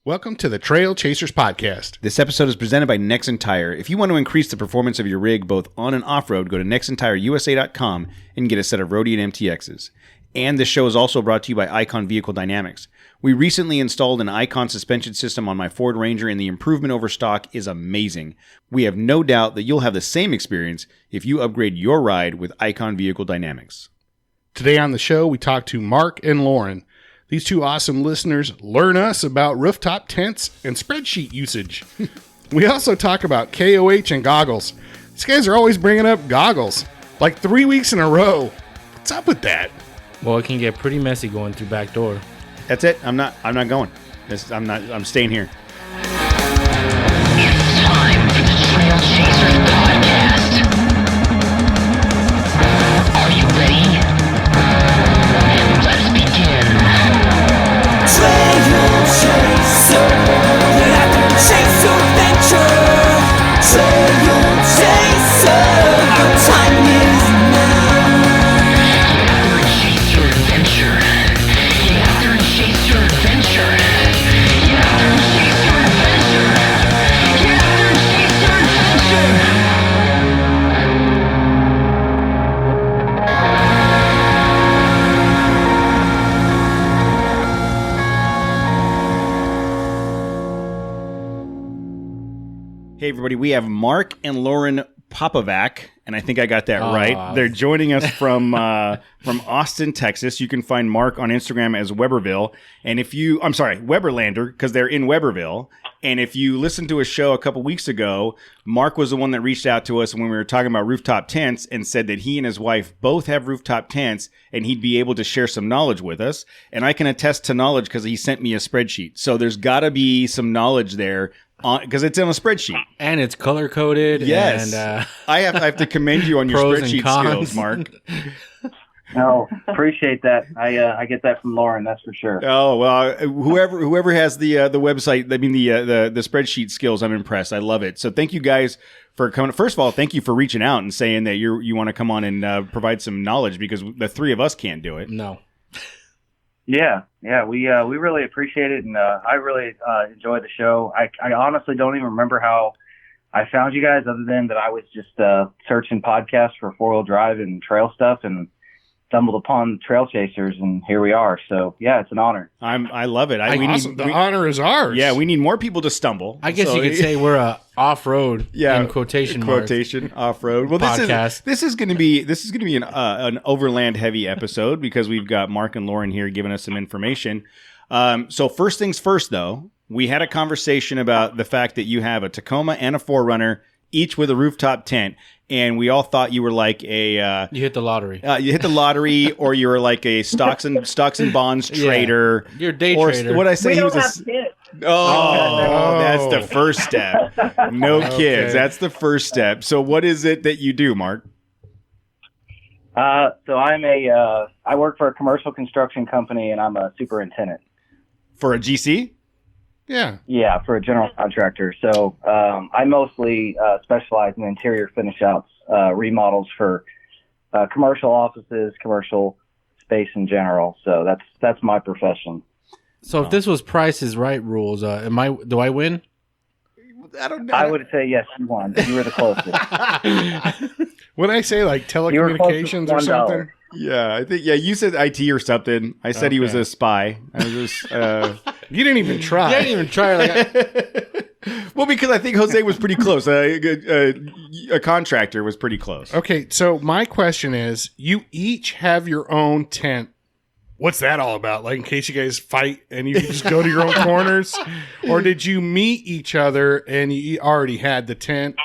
Welcome to the Trail Chasers Podcast. This episode is presented by Nexen Tire. If you want to increase the performance of your rig both on and off-road, go to nexentireusa.com and get a set of Roadie and MTXs. And this show is also brought to you by Icon Vehicle Dynamics. We recently installed an Icon suspension system on my Ford Ranger, and the improvement over stock is amazing. We have no doubt that you'll have the same experience if you upgrade your ride with Icon Vehicle Dynamics. Today on the show, we talk to Mark and Lauren. These two awesome listeners learn us about rooftop tents and spreadsheet usage. We also talk about KOH and goggles. These guys are always bringing up goggles, like 3 weeks in a row. What's up with that? Well, it can get pretty messy going through back door. That's it. I'm not going. I'm staying here. It's time for the Trail Chasers Podcast. Are you ready? Let's begin. Trail Chaser, get out there and chase your adventure. Trail Chaser, our time is now. Get out there and chase your adventure. Get out there and chase your adventure. Get out there and chase your adventure. Get out there and chase your adventure. Hey, everybody. We have Mark and Lauren Popovac, and I think I got that right. They're joining us from Austin, Texas. You can find Mark on Instagram as Weberville. And Weberlander, because they're in Weberville. And if you listened to a show a couple weeks ago, Mark was the one that reached out to us when we were talking about rooftop tents and said that he and his wife both have rooftop tents and he'd be able to share some knowledge with us. And I can attest to knowledge because he sent me a spreadsheet. So there's got to be some knowledge there because it's in a spreadsheet. And it's color-coded. Yes. And, I have to commend you on your pros and spreadsheet cons. skills, Mark. No, appreciate that. I get that from Lauren, that's for sure. Oh, well, whoever has the website, I mean the spreadsheet skills, I'm impressed. I love it. So thank you guys for coming. First of all, thank you for reaching out and saying that you want to come on and provide some knowledge because the three of us can't do it. No. Yeah, we really appreciate it, and I really enjoy the show. I honestly don't even remember how I found you guys, other than that I was just searching podcasts for four-wheel drive and trail stuff, and stumbled upon Trail Chasers, and here we are. So yeah, it's an honor. I love it. The honor is ours. Yeah, we need more people to stumble. I guess you could say we're a off-road in quotation marks. Off-road. Well, podcast. This is going to be an overland heavy episode because we've got Mark and Lauren here giving us some information. So first things first, though, we had a conversation about the fact that you have a Tacoma and a 4Runner, each with a rooftop tent. And we all thought you were like a you hit the lottery. You hit the lottery, or you were like a stocks and bonds trader. Yeah, you're a day trader. What I say? We don't have kids. Oh, that's the first step. No kids. Okay. That's the first step. So, what is it that you do, Mark? So I work for a commercial construction company, and I'm a superintendent. For a GC? Yeah. Yeah, for a general contractor. So I mostly specialize in interior finish outs, remodels for commercial offices, commercial space in general. So that's my profession. So if this was Price is Right rules, do I win? I don't know. I would say yes, you won. You were the closest. When I say like telecommunications or something? Yeah, I think you said IT or something. I said he was a spy. I was just You didn't even try. You didn't even try. Well, because I think Jose was pretty close. A contractor was pretty close. Okay, so my question is, you each have your own tent. What's that all about? Like, in case you guys fight and you can just go to your own corners? Or did you meet each other and you already had the tent?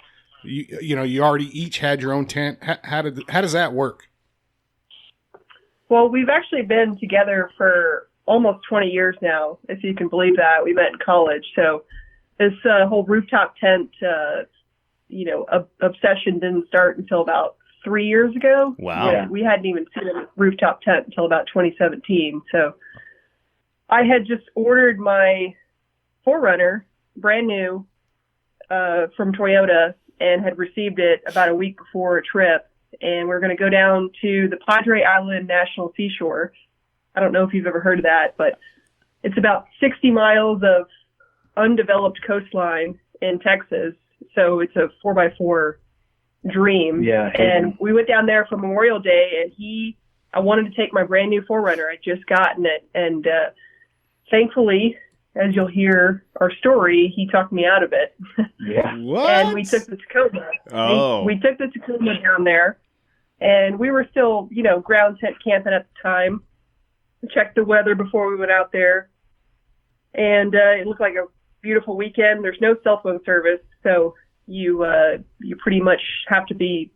You already each had your own tent? How does that work? Well, we've actually been together for almost 20 years now, if you can believe that. We met in college. So this whole rooftop tent, obsession didn't start until about 3 years ago. Wow. Yeah, we hadn't even seen a rooftop tent until about 2017. So I had just ordered my 4Runner, brand new, from Toyota, and had received it about a week before a trip. And we're going to go down to the Padre Island National Seashore. I don't know if you've ever heard of that, but it's about 60 miles of undeveloped coastline in Texas, so it's a 4x4 dream. Yeah. And we went down there for Memorial Day, and I wanted to take my brand new 4Runner. I'd just gotten it, and thankfully, as you'll hear our story, he talked me out of it. Yeah. What? And we took the Tacoma. Oh. We took the Tacoma down there, and we were still, ground tent camping at the time. We checked the weather before we went out there, and it looked like a beautiful weekend. There's no cell phone service, so you pretty much have to be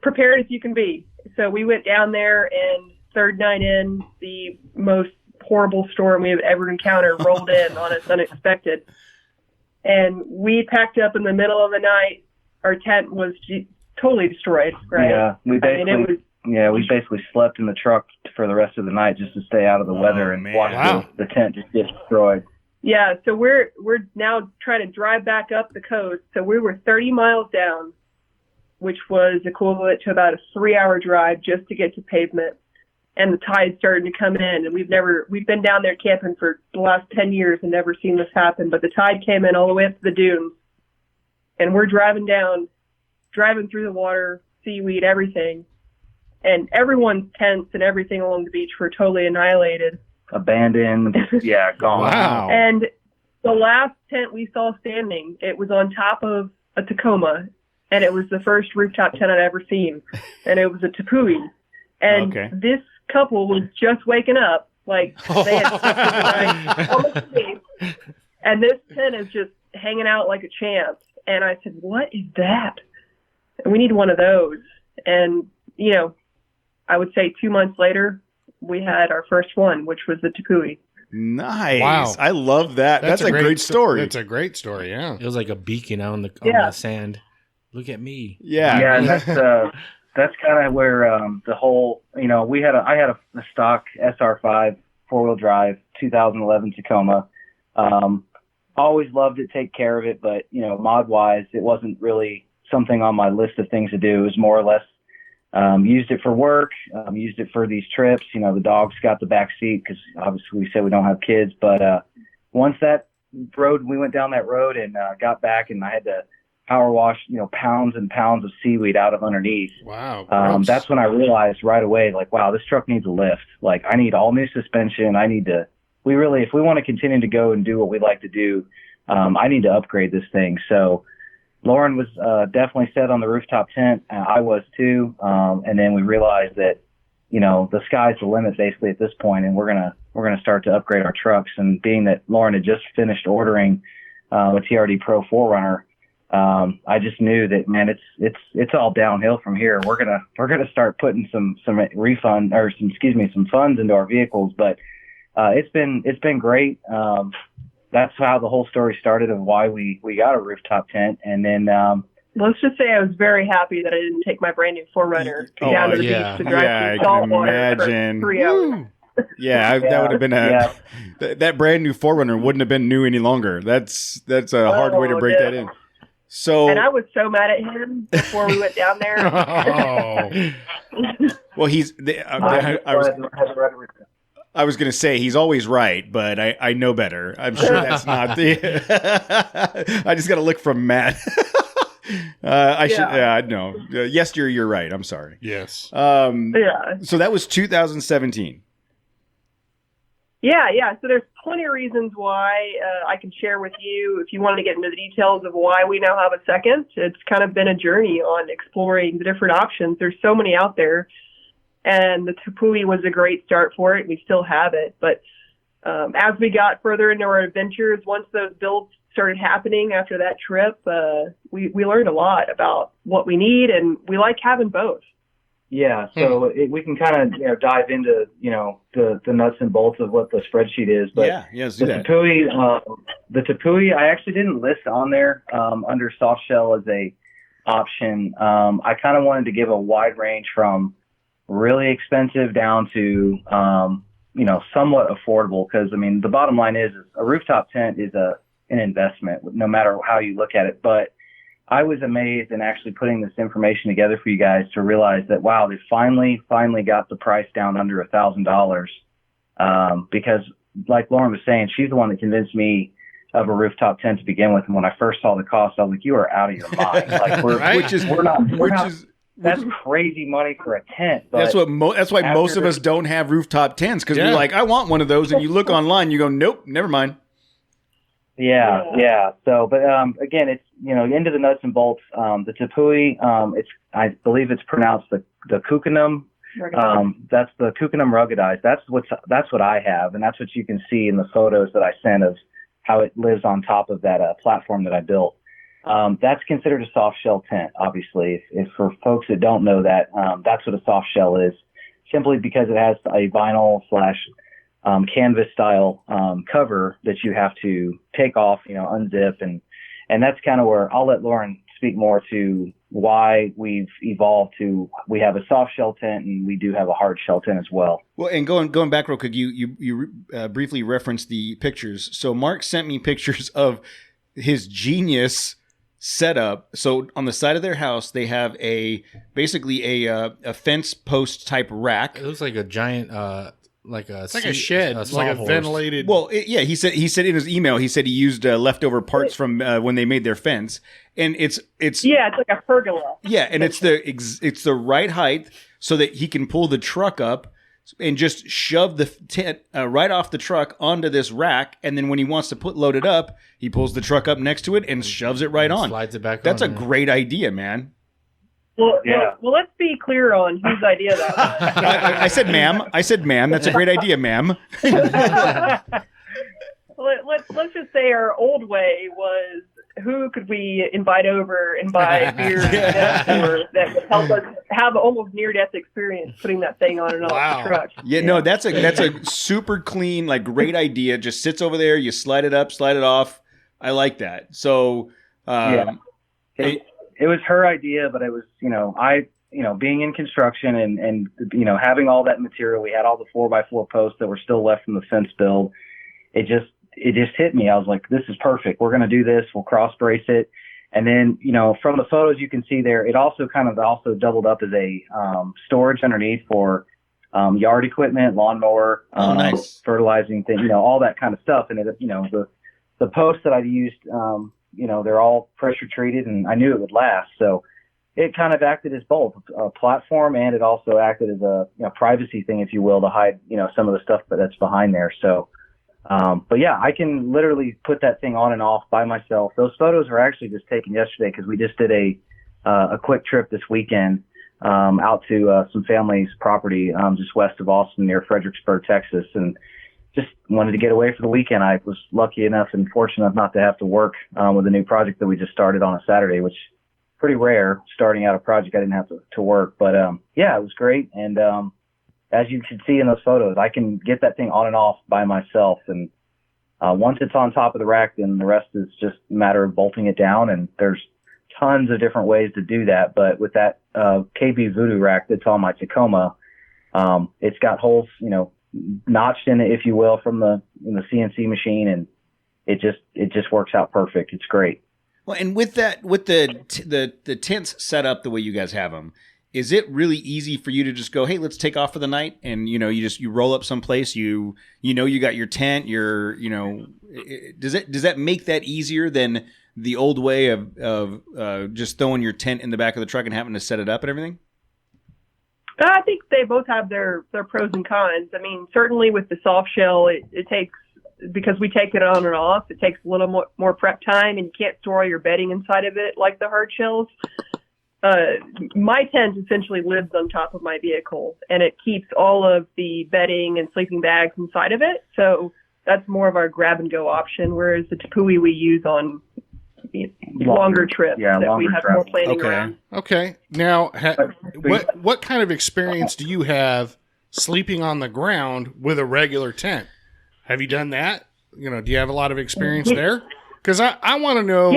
prepared as you can be. So we went down there, and third night in, the most horrible storm we have ever encountered rolled in on us unexpected. And we packed up in the middle of the night. Our tent was totally destroyed, right? Yeah, we basically slept in the truck for the rest of the night just to stay out of the weather and watch the tent just get destroyed. Yeah, so we're now trying to drive back up the coast. So we were 30 miles down, which was equivalent to about a 3-hour drive just to get to pavement. And the tide's starting to come in, and we've been down there camping for the last 10 years and never seen this happen. But the tide came in all the way up to the dunes, and we're driving through the water, seaweed, everything. And everyone's tents and everything along the beach were totally annihilated. Abandoned. Yeah, gone. Wow. And the last tent we saw standing, it was on top of a Tacoma, and it was the first rooftop tent I'd ever seen. And it was a Tepui. And this couple was just waking up, like they had slept through the night, almost asleep, and this tent is just hanging out like a champ. And I said, "What is that?" And we need one of those. And I would say 2 months later, we had our first one, which was the Tepui. Nice. Wow. I love that. That's a great story. It's a great story, yeah. It was like a beacon out on the sand. Look at me. Yeah. Yeah, and that's kind of where the whole, I had a stock SR5 4-wheel drive 2011 Tacoma. Always loved it, take care of it, but mod wise, it wasn't really something on my list of things to do. It was more or less used it for work, used it for these trips. The dogs got the back seat because obviously we said we don't have kids. But once we went down that road and got back, and I had to power wash, pounds and pounds of seaweed out of underneath. Wow. That's when I realized right away, like, wow, this truck needs a lift. Like, I need all new suspension. If we want to continue to go and do what we like to do, I need to upgrade this thing. So Lauren was definitely set on the rooftop tent. I was too. And then we realized that, the sky's the limit basically at this point, and we're gonna start to upgrade our trucks. And being that Lauren had just finished ordering a TRD Pro 4Runner, I just knew that, man, it's all downhill from here. We're gonna start putting some funds into our vehicles. But it's been great. That's how the whole story started of why we got a rooftop tent. And then let's just say I was very happy that I didn't take my brand new 4Runner down to the beach to drive through salt water for 3 hours. Yeah, that would have been that brand new 4Runner wouldn't have been new any longer. That's a hard way to break that in. So, and I was so mad at him before we went down there. Well, I was going to say he's always right, but I know better. I'm sure that's not the. I just got to look from Matt. No. Yes, you're right. I'm sorry. Yes. So that was 2017. Yeah. So there's plenty of reasons why I can share with you if you want to get into the details of why we now have a second. It's kind of been a journey on exploring the different options. There's so many out there, and the Tepui was a great start for it. We still have it, but as we got further into our adventures, once those builds started happening after that trip, we learned a lot about what we need, and we like having both. Yeah, so we can kind of dive into the nuts and bolts of what the spreadsheet is. But the Tepui, I actually didn't list on there under Softshell as a option. I kind of wanted to give a wide range from really expensive down to somewhat affordable, because the bottom line is a rooftop tent is an investment, no matter how you look at it. But I was amazed in actually putting this information together for you guys to realize that, wow, they finally got the price down under $1,000. Because like Lauren was saying, she's the one that convinced me of a rooftop tent to begin with. And when I first saw the cost, I was like, "You are out of your mind!" Like that's crazy money for a tent. But that's why most of us don't have rooftop tents, because we're like, I want one of those, and you look online, you go, nope, never mind. Yeah. So, but again, it's into the nuts and bolts. The Tepui, I believe it's pronounced the Kukanum. That's the Kukanum ruggedized. That's what I have, and that's what you can see in the photos that I sent of how it lives on top of that platform that I built. That's considered a soft shell tent, obviously. If for folks that don't know that, that's what a soft shell is, simply because it has a vinyl / canvas style cover that you have to take off, unzip, and that's kind of where I'll let Lauren speak more to why we've evolved to we have a soft shell tent and we do have a hard shell tent as well. Well, and going back real quick, you briefly referenced the pictures. So Mark sent me pictures of his genius setup. So on the side of their house, they have basically a fence post type rack. It looks like a giant, it's like a shed. It's like a ventilated. Well, he said in his email, he said he used leftover parts from when they made their fence, and it's it's like a pergola. Yeah, and it's the right height so that he can pull the truck up and just shove the tent right off the truck onto this rack, and then when he wants to load it up, he pulls the truck up next to it and shoves it right on. Slides it back. That's a great idea, man. Well, let's be clear on whose idea that was. I said, ma'am. That's a great idea, ma'am. Let's just say our old way was, who could we invite over and buy beer for that would help us have almost near-death experience putting that thing on and off the truck. Yeah, no, that's a super clean, great idea. Just sits over there. You slide it up, slide it off. I like that. So, It was her idea, but it was, being in construction and having all that material. We had all the 4x4 posts that were still left from the fence build. It just hit me. I was like, this is perfect. We're going to do this. We'll cross brace it. And then, from the photos you can see there, it also doubled up as a storage underneath for yard equipment, lawnmower, nice. Fertilizing thing, all that kind of stuff. And it, the posts that I used, they're all pressure treated, and I knew it would last. So it kind of acted as both a platform, and it also acted as a privacy thing, if you will, to hide some of the stuff that's behind there. So, but yeah, I can literally put that thing on and off by myself. Those photos were actually just taken yesterday because we just did a quick trip this weekend out to some family's property just west of Austin near Fredericksburg, Texas, and just wanted to get away for the weekend. I was lucky enough and fortunate enough not to have to work with a new project that we just started on a Saturday, which is pretty rare, starting out a project I didn't have to work. But it was great. And as you can see in those photos, I can get that thing on and off by myself. And once it's on top of the rack, then the rest is just a matter of bolting it down. And there's tons of different ways to do that. But with that KB Voodoo rack that's on my Tacoma, it's got holes, notched in it, if you will, from the CNC machine, and it just works out perfect. It's great. Well, and with the tents set up the way you guys have them, is it really easy for you to just go, hey, let's take off for the night, and you roll up someplace, you got your tent, does that make that easier than the old way of just throwing your tent in the back of the truck and having to set it up and everything? I think they both have their pros and cons. I mean, certainly with the soft shell, it takes, because we take it on and off, it takes a little more prep time, and you can't store all your bedding inside of it like the hard shells. My tent essentially lives on top of my vehicle, and it keeps all of the bedding and sleeping bags inside of it. So that's more of our grab and go option, whereas the Tepui we use on longer trips that we have more planning around. Okay. Now, what kind of experience do you have sleeping on the ground with a regular tent? Have you done that? Do you have a lot of experience there? Because I want to know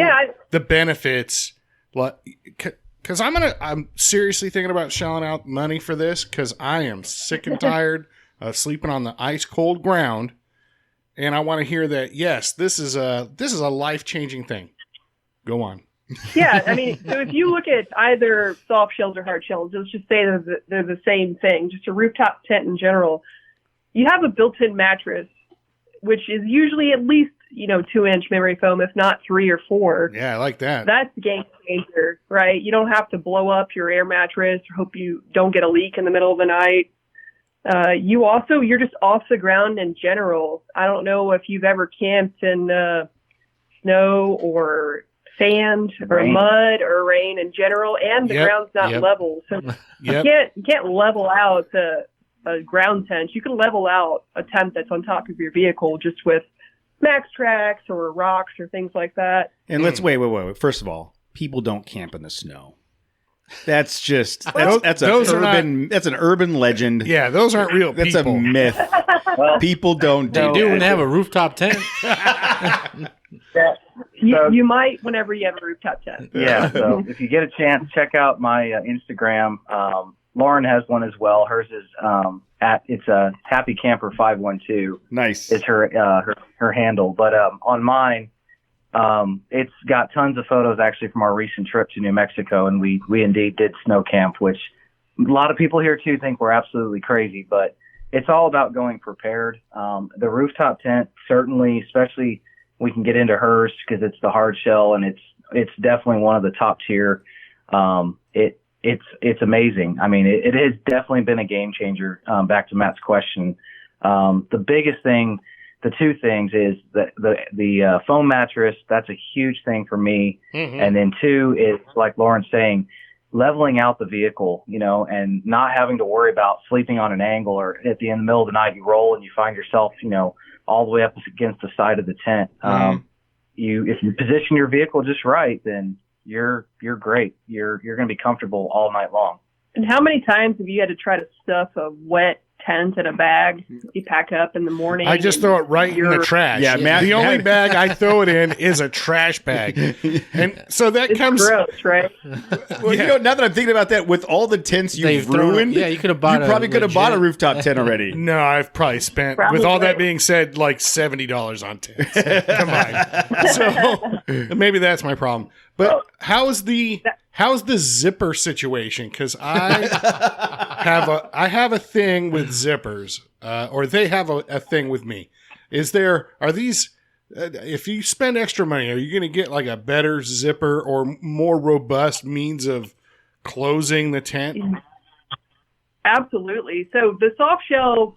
the benefits. Because I'm seriously thinking about shelling out money for this, because I am sick and tired of sleeping on the ice cold ground, and I want to hear that. Yes, this is a life-changing thing. Go on. Yeah, I mean, so if you look at either soft shells or hard shells, let's just say they're the same thing, just a rooftop tent in general. You have a built-in mattress which is usually at least 2-inch memory foam, if not 3 or 4. Yeah, I like that. That's a game changer, right? You don't have to blow up your air mattress or hope you don't get a leak in the middle of the night. You're just off the ground in general. I don't know if you've ever camped in snow or sand or Rain. mud or rain in general, and the ground's not level. So you can't level out a ground tent. You can level out a tent that's on top of your vehicle just with Max Tracks or rocks or things like that. And let's wait. First of all, people don't camp in the snow. That's just that's an urban legend. Yeah, those aren't real people. That's a myth. Well, People don't do They do that. when they have a rooftop tent. You might whenever you have a rooftop tent. Yeah, so if you get a chance, check out my Instagram. Lauren has one as well. Hers is it's a Happy Camper 512. Nice. Is her handle. But on mine, it's got tons of photos actually from our recent trip to New Mexico, and we indeed did snow camp, which a lot of people here too think we're absolutely crazy, but it's all about going prepared. The rooftop tent, certainly, especially we can get into hers because it's the Hardshell, and it's definitely one of the top tier. It's amazing. I mean, it has definitely been a game changer. Back to Matt's question, the biggest thing, the two things is the foam mattress. That's a huge thing for me. Mm-hmm. And then 2 is, like Lauren's saying, leveling out the vehicle, and not having to worry about sleeping on an angle, or at the middle of the night you roll and you find yourself, all the way up against the side of the tent. Mm-hmm. If you position your vehicle just right, then you're great. You're going to be comfortable all night long. And how many times have you had to try to stuff a wet tent in a bag you pack up in the morning? I just throw it right in the trash. Yeah, Matt- the only bag I throw it in is a trash bag. And so that It's comes... gross, right? Well, now that I'm thinking about that, with all the tents They've you've thrown- ruined, yeah, you could have bought you probably could have bought a legit- rooftop tent already. No, I've probably spent, with all that being said, like $70 on tents. Come on. So maybe that's my problem. But how's the zipper situation? Because I have a thing with zippers, or they have a thing with me. Are these? If you spend extra money, are you going to get like a better zipper or more robust means of closing the tent? Absolutely. So the Softshell,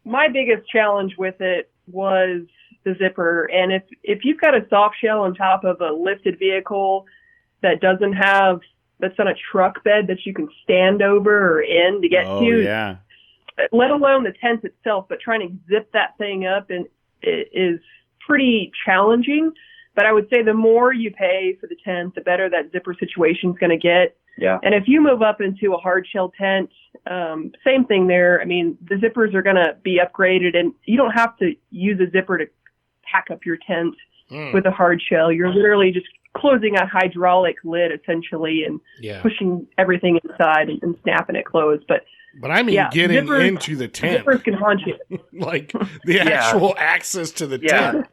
my biggest challenge with it was the zipper. And if you've got a Softshell on top of a lifted vehicle that's on a truck bed that you can stand over or in to get to, yeah. let alone the tent itself, but trying to zip that thing up and it is pretty challenging. But I would say the more you pay for the tent, the better that zipper situation is going to get. Yeah. And if you move up into a Hardshell tent, same thing there. I mean, the zippers are going to be upgraded, and you don't have to use a zipper to pack up your tent with a Hardshell. You're literally just closing a hydraulic lid essentially and pushing everything inside and snapping it closed. But I mean, getting zippers, into the tent, zippers can haunt you. like the actual access to the tent.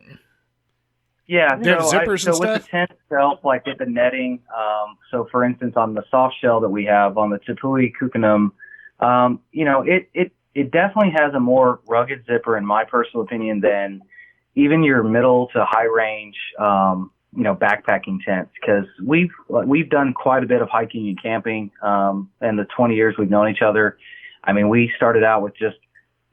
Yeah, They have zippers and with stuff? the tent itself, like with the netting, so for instance, on the Softshell that we have on the Tepui Kukanum, it definitely has a more rugged zipper, in my personal opinion, than even your middle to high range, backpacking tents. Because we've done quite a bit of hiking and camping, in the 20 years we've known each other. I mean, we started out with just,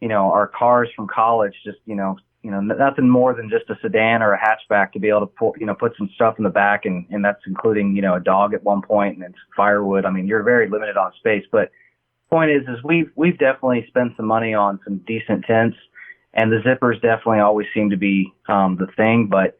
our cars from college, just, nothing more than just a sedan or a hatchback to be able to put some stuff in the back, and that's including, a dog at one point and it's firewood. I mean, you're very limited on space, but point is we've definitely spent some money on some decent tents, and the zippers definitely always seem to be, the thing, but,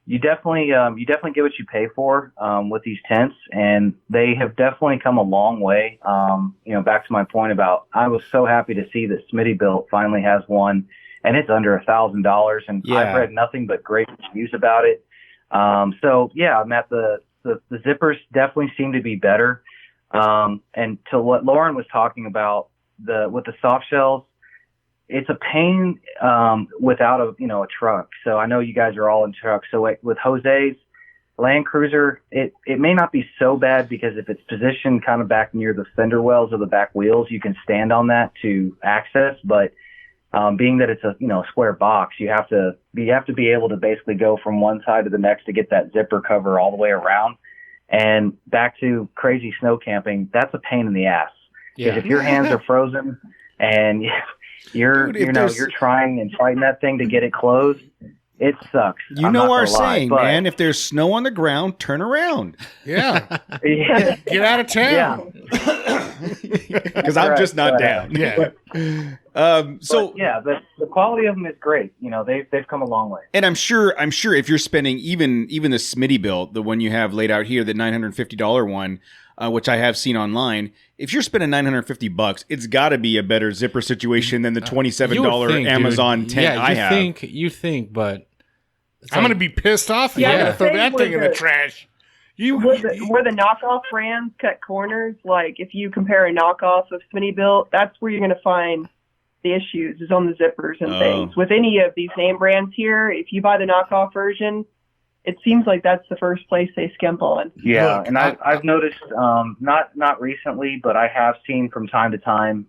you definitely get what you pay for, with these tents, and they have definitely come a long way. Back to my point about, I was so happy to see that Smittybilt finally has one, and it's under $1,000, and I've read nothing but great reviews about it. So yeah, Matt, the zippers definitely seem to be better. And to what Lauren was talking about, with the soft shells, it's a pain, without a truck. So I know you guys are all in trucks. So with Jose's Land Cruiser, it may not be so bad, because if it's positioned kind of back near the fender wells of the back wheels, you can stand on that to access. But being that it's a square box, you have to be able to basically go from one side to the next to get that zipper cover all the way around. And back to crazy snow camping, that's a pain in the ass. Yeah. If your hands are frozen and you're trying and fighting that thing to get it closed, it sucks. You know our saying, man. If there's snow on the ground, turn around. Yeah. Yeah. Get out of town. Because I'm just not down. Yeah. The quality of them is great. They've come a long way. And I'm sure if you're spending even the Smittybilt, the one you have laid out here, the $950 one, which I have seen online, if you're spending $950, it's got to be a better zipper situation than the $27 Amazon tent I have. You think, but I'm going to be pissed off if you throw that thing in the trash. Where the knockoff brands cut corners, like if you compare a knockoff of Smittybilt, that's where you're going to find the issues, is on the zippers and things. With any of these name brands here, if you buy the knockoff version, it seems like that's the first place they skimp on. Yeah, Look, and I've noticed, not recently, but I have seen from time to time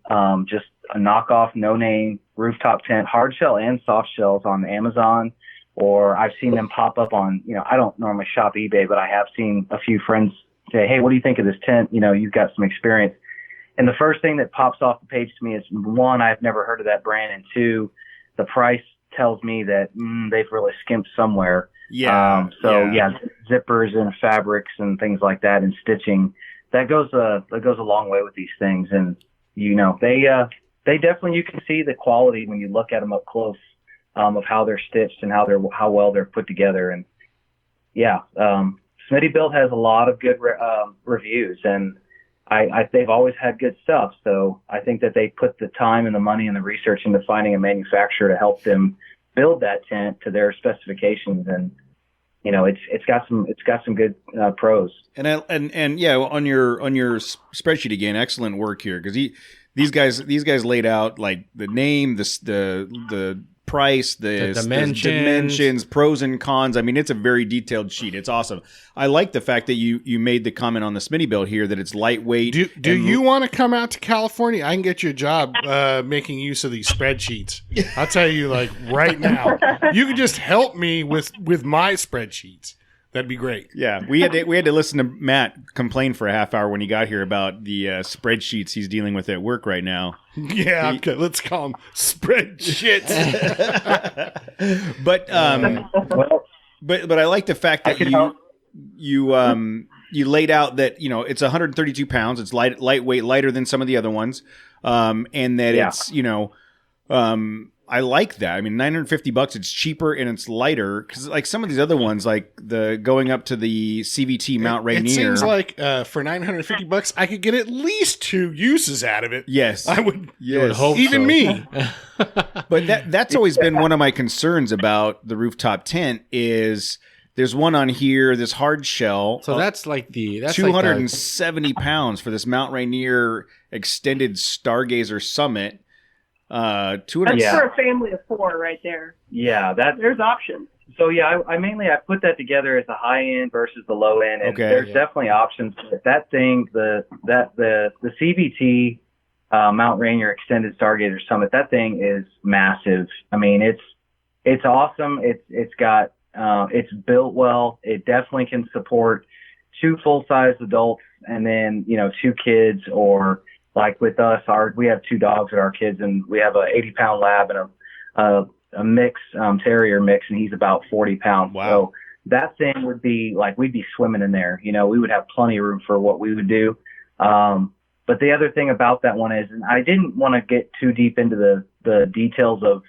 just a knockoff, no-name rooftop tent, hardshell and softshells on Amazon, or I've seen them pop up on, I don't normally shop eBay, but I have seen a few friends say, hey, what do you think of this tent? You've got some experience. And the first thing that pops off the page to me is, one, I've never heard of that brand, and two, the price tells me that they've really skimped somewhere. Yeah. Zippers and fabrics and things like that, and stitching, that goes a long way with these things. And they definitely, you can see the quality when you look at them up close, of how they're stitched and how well they're put together. And Smittybilt has a lot of good reviews, and they've always had good stuff. So I think that they put the time and the money and the research into finding a manufacturer to help them build that tent to their specifications. And it's got some good pros. And on your spreadsheet again, excellent work here, because these guys laid out like the name, the price, the dimensions, pros and cons. I mean, it's a very detailed sheet. It's awesome. I like the fact that you made the comment on the Smittybilt here that it's lightweight. Do you want to come out to California? I can get you a job making use of these spreadsheets. I'll tell you, like right now, you can just help me with my spreadsheets. That'd be great. Yeah, we had to listen to Matt complain for a half hour when he got here about the spreadsheets he's dealing with at work right now. Yeah, okay, let's call them spreadsheets. But I like the fact that you laid out that it's 132 pounds. It's lightweight, lighter than some of the other ones, and that it's I like that. I mean, $950, it's cheaper and it's lighter, because like some of these other ones, like the going up to the CVT Mount Rainier. It seems like for $950, I could get at least 2 uses out of it. Yes, I would. You would hope even so. Me. But that's always been one of my concerns about the rooftop tent is there's one on here, this Hardshell. So that's 270 pounds for this Mount Rainier Extended Stargazer Summit. 200. That's for a family of 4 right there. Yeah, there's options. So I put that together as the high end versus the low end, and there's definitely options. That thing, the CVT Mount Rainier Extended Stargazer Summit, that thing is massive. I mean, it's awesome. It's got it's built well. It definitely can support 2 full-size adults and then 2 kids, or like with us, we have 2 dogs at our kids, and we have a 80-pound lab and a mix, terrier mix, and he's about 40 pounds. Wow. So that thing would be like, we'd be swimming in there. We would have plenty of room for what we would do. But the other thing about that one is, and I didn't want to get too deep into the details of,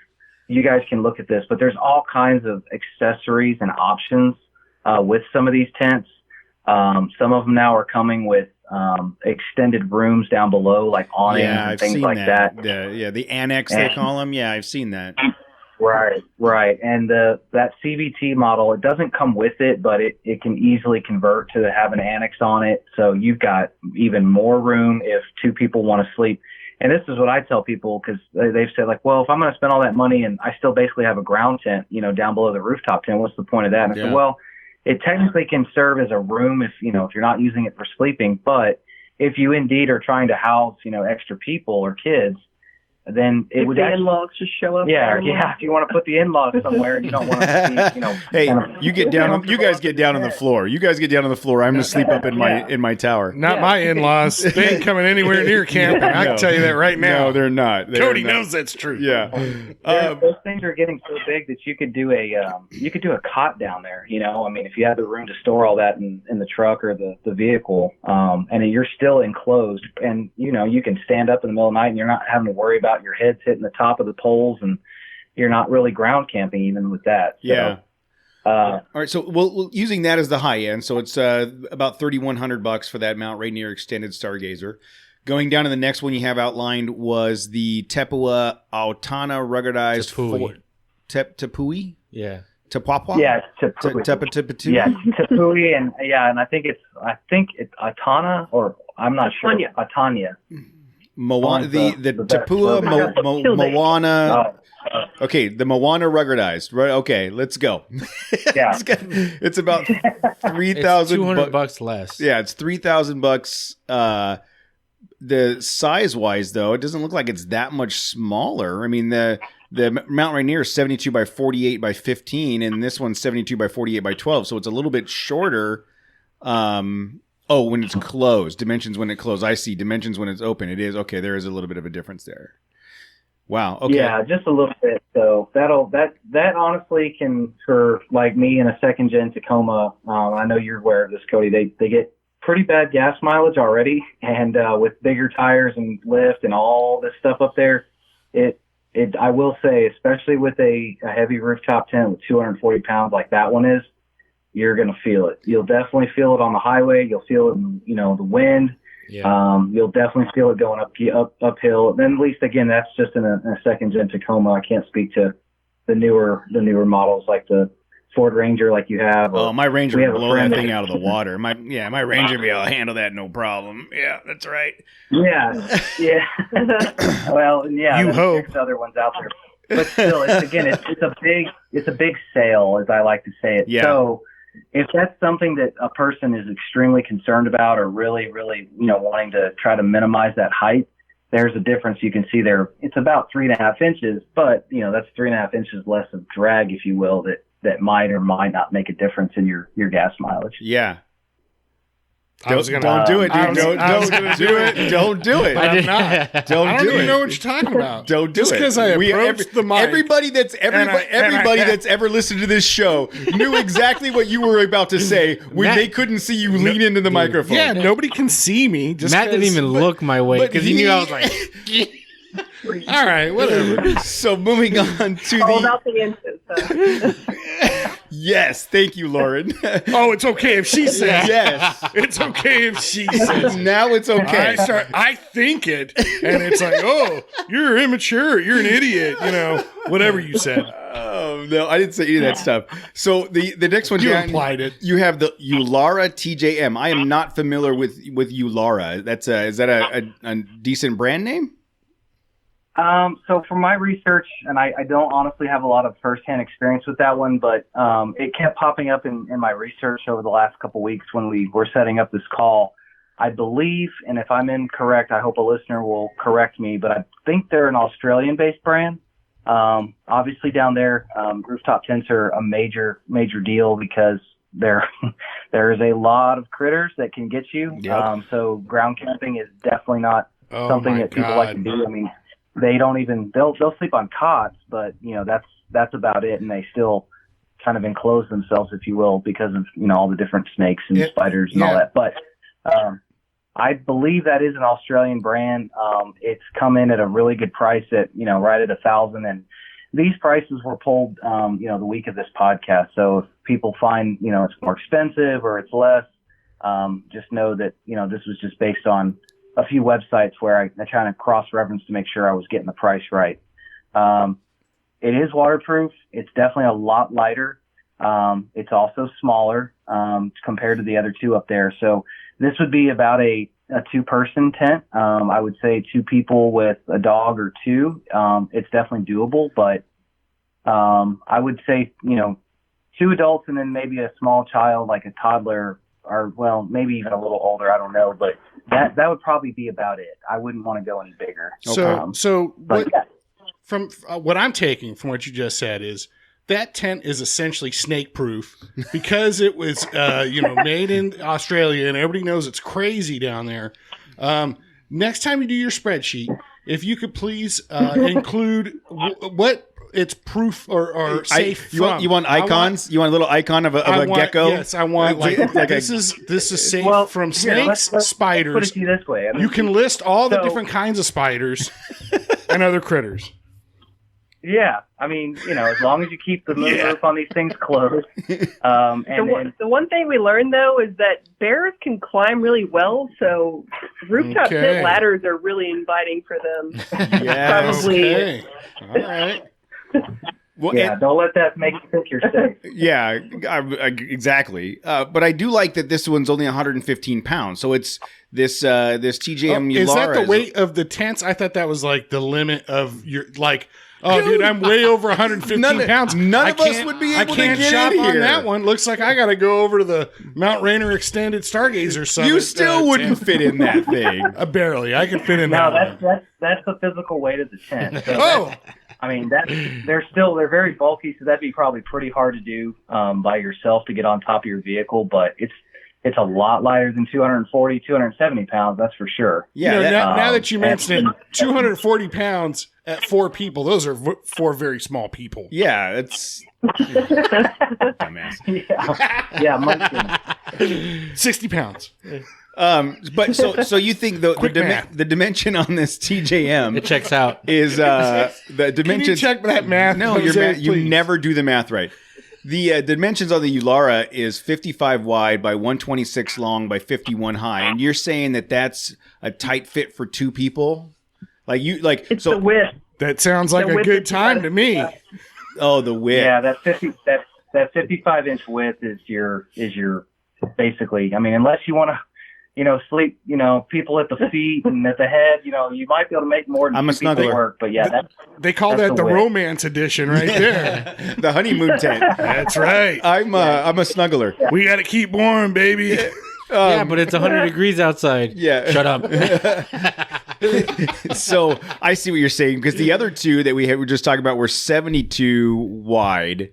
you guys can look at this, but there's all kinds of accessories and options with some of these tents. Some of them now are coming with extended rooms down below, like awnings and things like that. The annex, they call them. Yeah, I've seen that. Right. And that CVT model, it doesn't come with it, but it can easily convert to have an annex on it. So you've got even more room if 2 people want to sleep. And this is what I tell people, because they've said, like, well, if I'm going to spend all that money and I still basically have a ground tent, down below the rooftop tent, what's the point of that? And I said, well, it technically can serve as a room if you're not using it for sleeping. But if you indeed are trying to house, extra people or kids, then it If would the actually, in-laws just show up. yeah, there. yeah. If you want to put the in-laws somewhere and you don't want to, Hey, kind of- you get down. You guys get down on the floor. You guys get down on the floor. I'm gonna sleep up in my tower. Not Yeah. my in-laws. They ain't coming anywhere near camping. I can tell you that right now. No, they're not. They're Cody not. knows that's true. Yeah. those things are getting so big that you could do a cot down there. I mean, if you had the room to store all that in the truck or the vehicle, and you're still enclosed, and you can stand up in the middle of the night and you're not having to worry about your heads hitting the top of the poles, and you're not really ground camping even with that. So, Yeah. All right. So, well, using that as the high end, so it's about $3,100 for that mount right near Extended Stargazer. Going down to the next one you have outlined was the Tepua Autana ruggedized Tepui. Tepui? Yeah. Tepwapwa? yeah, Tepui. Tepui? Yeah, Tepui, and I think it's Atana, or I'm not sure. Atanya. Atanya. Moana, the best Tepua bourbon. Moana. Oh, Okay, the Moana ruggedized. Right. Okay, let's go. yeah. It's about It's 3,000 $200 less. Yeah, it's $3,000. The size wise though, it doesn't look like it's that much smaller. I mean, the Mount Rainier is 72 by 48 by 15, and this one's 72 by 48 by 12, so it's a little bit shorter. When it's closed, dimensions when it closed. I see dimensions when it's open. It is okay. There is a little bit of a difference there. Wow. Okay. Yeah, just a little bit. So that honestly can, for like me in a second gen Tacoma, I know you're aware of this, Cody. They get pretty bad gas mileage already, and with bigger tires and lift and all this stuff up there, I will say, especially with a heavy rooftop tent with 240 pounds like that one is, you're gonna feel it. You'll definitely feel it on the highway. You'll feel it in the wind. Yeah. You'll definitely feel it going uphill. Then at least again, that's just in a second gen Tacoma. I can't speak to the newer models like the Ford Ranger like you have. Oh, my Ranger we would have a blow that friend thing out of the water. My Ranger would be able to handle that no problem. Yeah, that's right. Yeah. Well, yeah. You there's hope. 6 other ones out there, but still, it's a big sale, as I like to say it. Yeah. So if that's something that a person is extremely concerned about, or really, really, wanting to try to minimize that height, there's a difference you can see there. It's about 3.5 inches, but that's 3.5 inches less of drag, if you will, that might or might not make a difference in your gas mileage. Yeah. Don't do it, dude. Don't do it. Don't do it. I'm not. Don't I don't do even it. know what you're talking about. Don't do Just it. because I approached the mic. Everybody that's ever listened to this show knew exactly what you were about to say when Matt- they couldn't see you lean into the microphone. Yeah, nobody can see me. Just Matt didn't 'cause- even look my way but because he knew I was like, All right, whatever. So moving on to All the about the inches. yes, thank you, Lauren. Oh, it's okay if she says. Yes. It's okay if she says. Now it's okay. I think it, and it's like, oh, you're immature, you're an idiot, whatever you said. Oh no, I didn't say any of that stuff. So the next one, You Dan, implied it. You have the Ulara TJM. I am not familiar with Ulara. That's is that a decent brand name? So from my research, and I don't honestly have a lot of firsthand experience with that one, but it kept popping up in my research over the last couple of weeks when we were setting up this call. I believe, and if I'm incorrect, I hope a listener will correct me, but I think they're an Australian-based brand. Obviously down there, rooftop tents are a major deal because there is a lot of critters that can get you. Yep. So ground camping is definitely not Oh, something my that people like to God. do. I mean, they don't even, they'll sleep on cots, but that's about it. And they still kind of enclose themselves, if you will, because of, all the different snakes and spiders and all that. But, I believe that is an Australian brand. It's come in at a really good price at, right at $1,000. And these prices were pulled, the week of this podcast. So if people find, it's more expensive or it's less, just know that, this was just based on a few websites where I kind of cross-referenced to make sure I was getting the price right. It is waterproof. It's definitely a lot lighter. It's also smaller compared to the other two up there. So this would be about a 2-person tent. I would say 2 people with a dog or 2. It's definitely doable, but I would say, 2 adults and then maybe a small child, like a toddler, or, well, maybe even a little older. I don't know, but that would probably be about it. I wouldn't want to go any bigger. So But what, from what I'm taking from what you just said is that tent is essentially snake proof because it was made in Australia and everybody knows it's crazy down there. Next time you do your spreadsheet, if you could please include what it's proof or safe from. You want icons? You want a little icon of a gecko? Yes, I want this is safe from snakes, spiders. Put it to you this way. I mean, You can list all the different kinds of spiders and other critters. Yeah, I mean, as long as you keep the moonroof on these things closed. The one thing we learned, though, is that bears can climb really well, so rooftop tent ladders are really inviting for them. Yeah. Probably. Okay. All right. Well, don't let that make you think you're safe. Yeah, exactly. But I do like that this one's only 115 pounds. So it's this TJM Ulara. Is that the weight of the tents? I thought that was like the limit of your dude, I'm way over 115 pounds. None of us would be able to get shop in on here. that one. Looks like I got to go over to the Mount Rainier Extended Stargazer Summit. You still wouldn't fit in that thing. Barely. I could fit in No, that. that's the physical weight of the tent. So I mean, they're very bulky, so that'd be probably pretty hard to do by yourself to get on top of your vehicle. But it's a lot lighter than 240, 270 pounds. That's for sure. Yeah. Now that you mention it, 240 pounds at 4 people. Those are 4 very small people. Yeah, it's dumbass. Yeah, much 60 pounds. But so you think the dimension on this TJM It checks out. is the dimension? Can you check that math? No, Jose, you please? never do the math right. The dimensions on the Ulara is 55 wide by 126 long by 51 high, and you're saying that that's a tight fit for 2 people? It's the width. That sounds like a good time to me. Oh, the width. Yeah, that 55-inch width is your basically. I mean, unless you want to, sleep, people at the feet and at the head, you might be able to make more than I'm a 2 people snuggler. work. But yeah, They call that's that the width. romance edition right there. The honeymoon tent. That's right. I'm a snuggler. We got to keep warm, baby. Yeah, but it's 100 degrees outside. Yeah. Shut up. So I see what you're saying, because the other 2 that we were just talking about were 72 wide,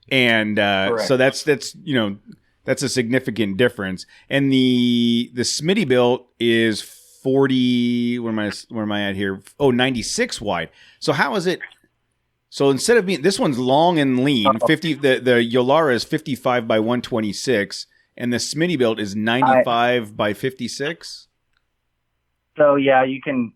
and so that's that's a significant difference. And the Smittybilt is 40. Where am I at here? 96 wide. So how is it? So instead of being, this one's long and lean. 50. The Ulara is 55 by 126, and the Smittybilt is 95 by 56. So yeah, you can.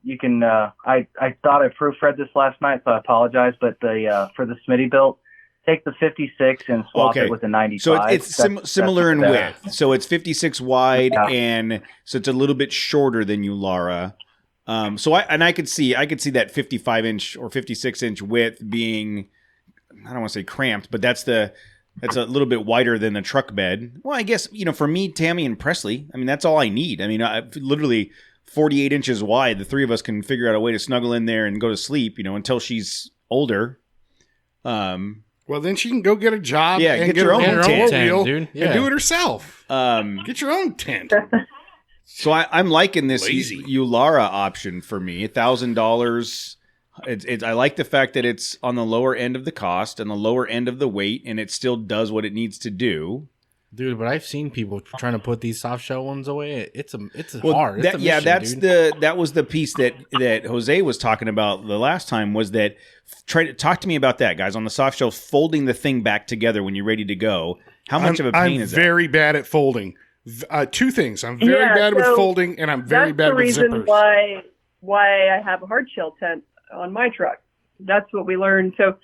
I thought I proofread this last night, so I apologize. But for the Smittybilt, take the 56 and swap it with the 95. So it's similar in width. So it's 56 wide, and so it's a little bit shorter than Ulara. So I could see that 55-inch or 56-inch width being, I don't want to say cramped, but that's a little bit wider than the truck bed. Well, I guess, for me, Tammy, and Presley, I mean, that's all I need. I mean, literally 48 inches wide. The 3 of us can figure out a way to snuggle in there and go to sleep, until she's older. Well, then she can go get a job. Yeah, and get your own tent, dude. Yeah. And do it herself. Get your own tent. So I'm liking this Lazy. Ulara option for me. $1,000. I like the fact that it's on the lower end of the cost and the lower end of the weight, and it still does what it needs to do. Dude, but I've seen people trying to put these soft shell ones away. It's hard. It's a mission, that's dude. that was the piece that Jose was talking about the last time, was that try to talk to me about that, guys, on the soft shell, folding the thing back together when you're ready to go. How much of a pain is that? I'm very bad at folding. 2 things. I'm very bad with folding, and I'm very bad with zippers. That's the reason why I have a hardshell tent on my truck. That's what we learned. So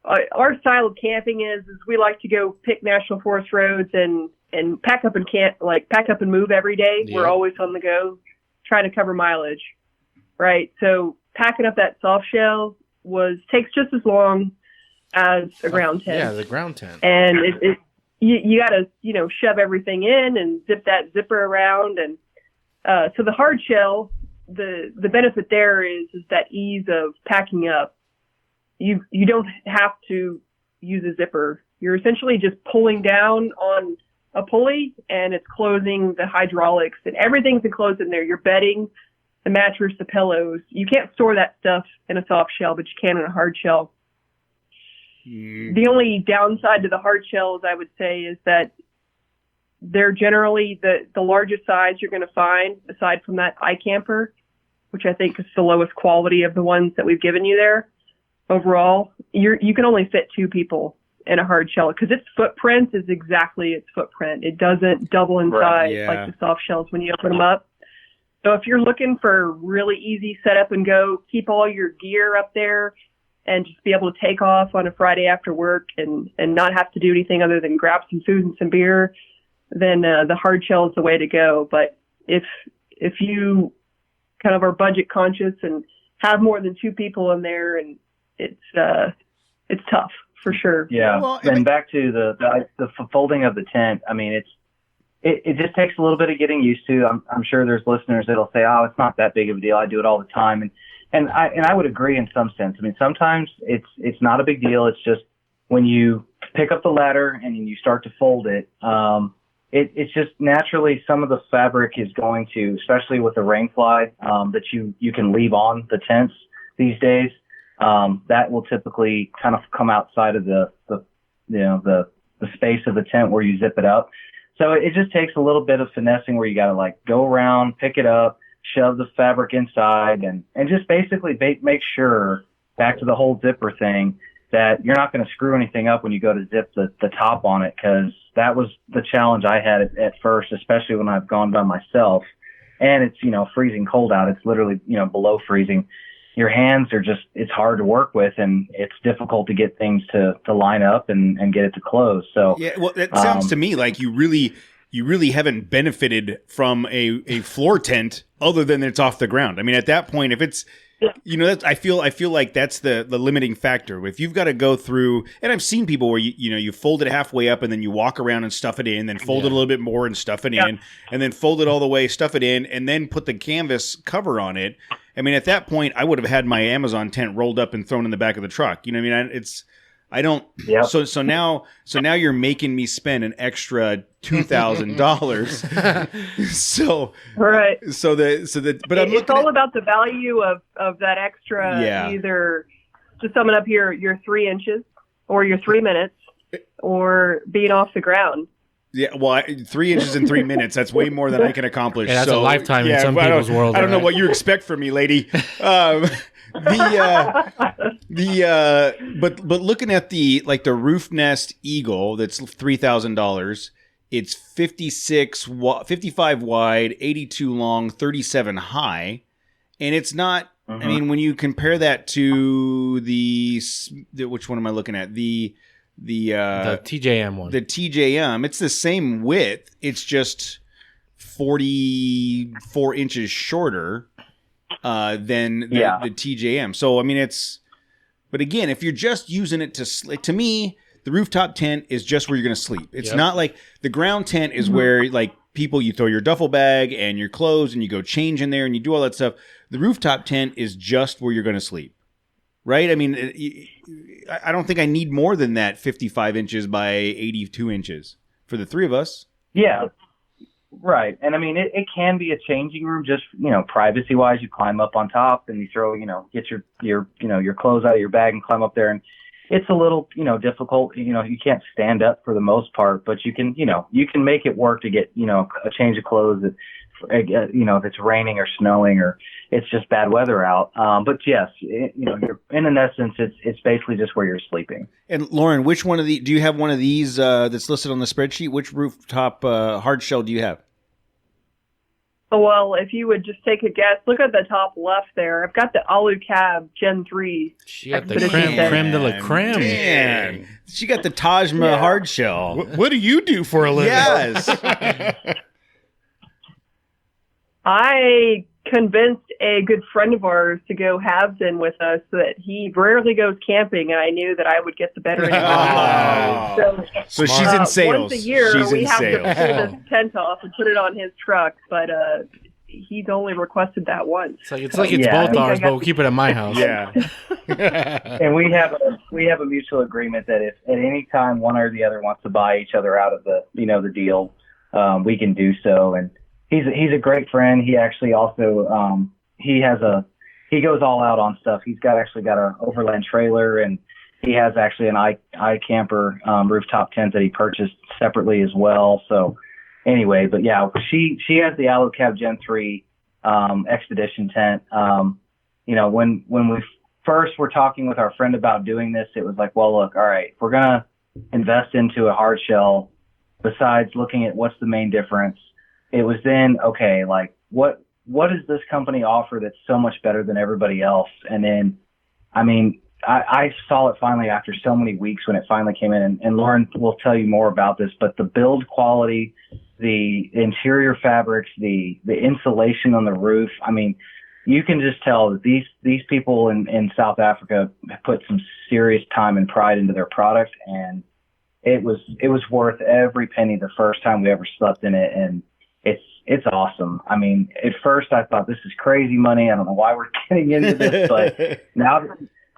our style of camping is we like to go pick national forest roads and pack up and move every day. Yeah. We're always on the go, trying to cover mileage, right? So packing up that soft shell takes just as long as a ground tent. Yeah, the ground tent. And you got to shove everything in and zip that zipper around, and so the hard shell, the benefit there is that ease of packing up. You don't have to use a zipper. You're essentially just pulling down on a pulley, and it's closing the hydraulics, and everything's enclosed in there. Your bedding, the mattress, the pillows. You can't store that stuff in a soft shell, but you can in a hard shell. The only downside to the hard shells, I would say, is that they're generally the largest size you're going to find, aside from that iCamper, which I think is the lowest quality of the ones that we've given you there. Overall, you can only fit 2 people in a hard shell because its footprint is exactly its footprint. It doesn't double in size like the soft shells when you open them up. So if you're looking for really easy setup and go, keep all your gear up there and just be able to take off on a Friday after work and not have to do anything other than grab some food and some beer, then the hard shell is the way to go. But if you kind of are budget conscious and have more than 2 people in there, and it's tough for sure. Yeah. Well, and back to the folding of the tent. I mean, it just takes a little bit of getting used to. I'm sure there's listeners that'll say, "Oh, it's not that big of a deal. I do it all the time." And I would agree in some sense. I mean, sometimes it's not a big deal. It's just when you pick up the ladder and you start to fold it, it's just naturally some of the fabric is going to, especially with the rain fly that you can leave on the tents these days. That will typically kind of come outside of the space of the tent where you zip it up. So it just takes a little bit of finessing where you got to like go around, pick it up, shove the fabric inside, and just basically make sure, back to the whole zipper thing, that you're not going to screw anything up when you go to zip the top on it, because that was the challenge I had at first, especially when I've gone by myself. And it's, freezing cold out. It's literally, below freezing. Your hands are just, it's hard to work with, and it's difficult to get things to line up and get it to close. So yeah, well, it sounds to me like you really haven't benefited from a floor tent other than it's off the ground. I mean, at that point, if it's, I feel like that's the limiting factor. If you've got to go through, and I've seen people where you fold it halfway up and then you walk around and stuff it in, then fold it a little bit more and stuff it in, and then fold it all the way, stuff it in, and then put the canvas cover on it. I mean, at that point, I would have had my Amazon tent rolled up and thrown in the back of the truck. You know what I mean? I don't. Yep. So now you're making me spend an extra $2,000. So right. But it's all about the value of that extra. Yeah. Either, to sum it up here, your 3 inches or your 3 minutes, or being off the ground. Yeah, well, 3 inches in 3 minutes, that's way more than I can accomplish. Yeah, that's a lifetime in some people's world. I don't know what you expect from me, lady. But looking at the roof nest Eagle, that's $3,000. It's 55 wide, 82 long, 37 high, and it's not. I mean, when you compare that to the which one am I looking at? The TJM one. The TJM, it's the same width. It's just 44 inches shorter than the TJM. So, I mean, but again, if you're just using it to me, the rooftop tent is just where you're going to sleep. It's not like the ground tent is where, like, people, you throw your duffel bag and your clothes and you go change in there and you do all that stuff. The rooftop tent is just where you're going to sleep. Right? I mean, I don't think I need more than that 55 inches by 82 inches for the 3 of us. Yeah, right. And I mean, it can be a changing room, just, privacy wise. You climb up on top and you throw, get your clothes out of your bag and climb up there. And it's a little, difficult. You can't stand up for the most part, but you can make it work to get, a change of clothes that, if it's raining or snowing or it's just bad weather out. But yes, you're, in essence, it's basically just where you're sleeping. And Lauren, which one of do you have one of these that's listed on the spreadsheet? Which rooftop hard shell do you have? Well, if you would just take a guess, look at the top left there. I've got the Alu Cab Gen 3. She got the creme de la creme. Man. She got the Tajma hard shell. What do you do for a living? Yes. I convinced a good friend of ours to go halves-in with us so that he rarely goes camping, and I knew that I would get the better end of it. So she's in sales. Once a year, to pull this tent off and put it on his truck, but he's only requested that once. It's like it's both ours, but we'll keep it at my house. Yeah. And we have a mutual agreement that if at any time one or the other wants to buy each other out of the the deal, we can do so. And he's a great friend. He actually also he goes all out on stuff. He's actually got an overland trailer, and he has actually an iCamper rooftop tent that he purchased separately as well. So anyway, but yeah, she has the AluCab Gen 3 Expedition tent. When we first were talking with our friend about doing this, it was like, well, look, all right, if we're gonna invest into a Hardshell, besides looking at what's the main difference, it was then, okay, like what does this company offer that's so much better than everybody else? And then, I mean, I saw it finally after so many weeks when it finally came in, and Lauren will tell you more about this, but the build quality, the interior fabrics, the insulation on the roof, I mean, you can just tell that these people in South Africa have put some serious time and pride into their product, and it was worth every penny the first time we ever slept in it, and it's awesome. I mean, at first I thought this is crazy money. I don't know why we're getting into this, but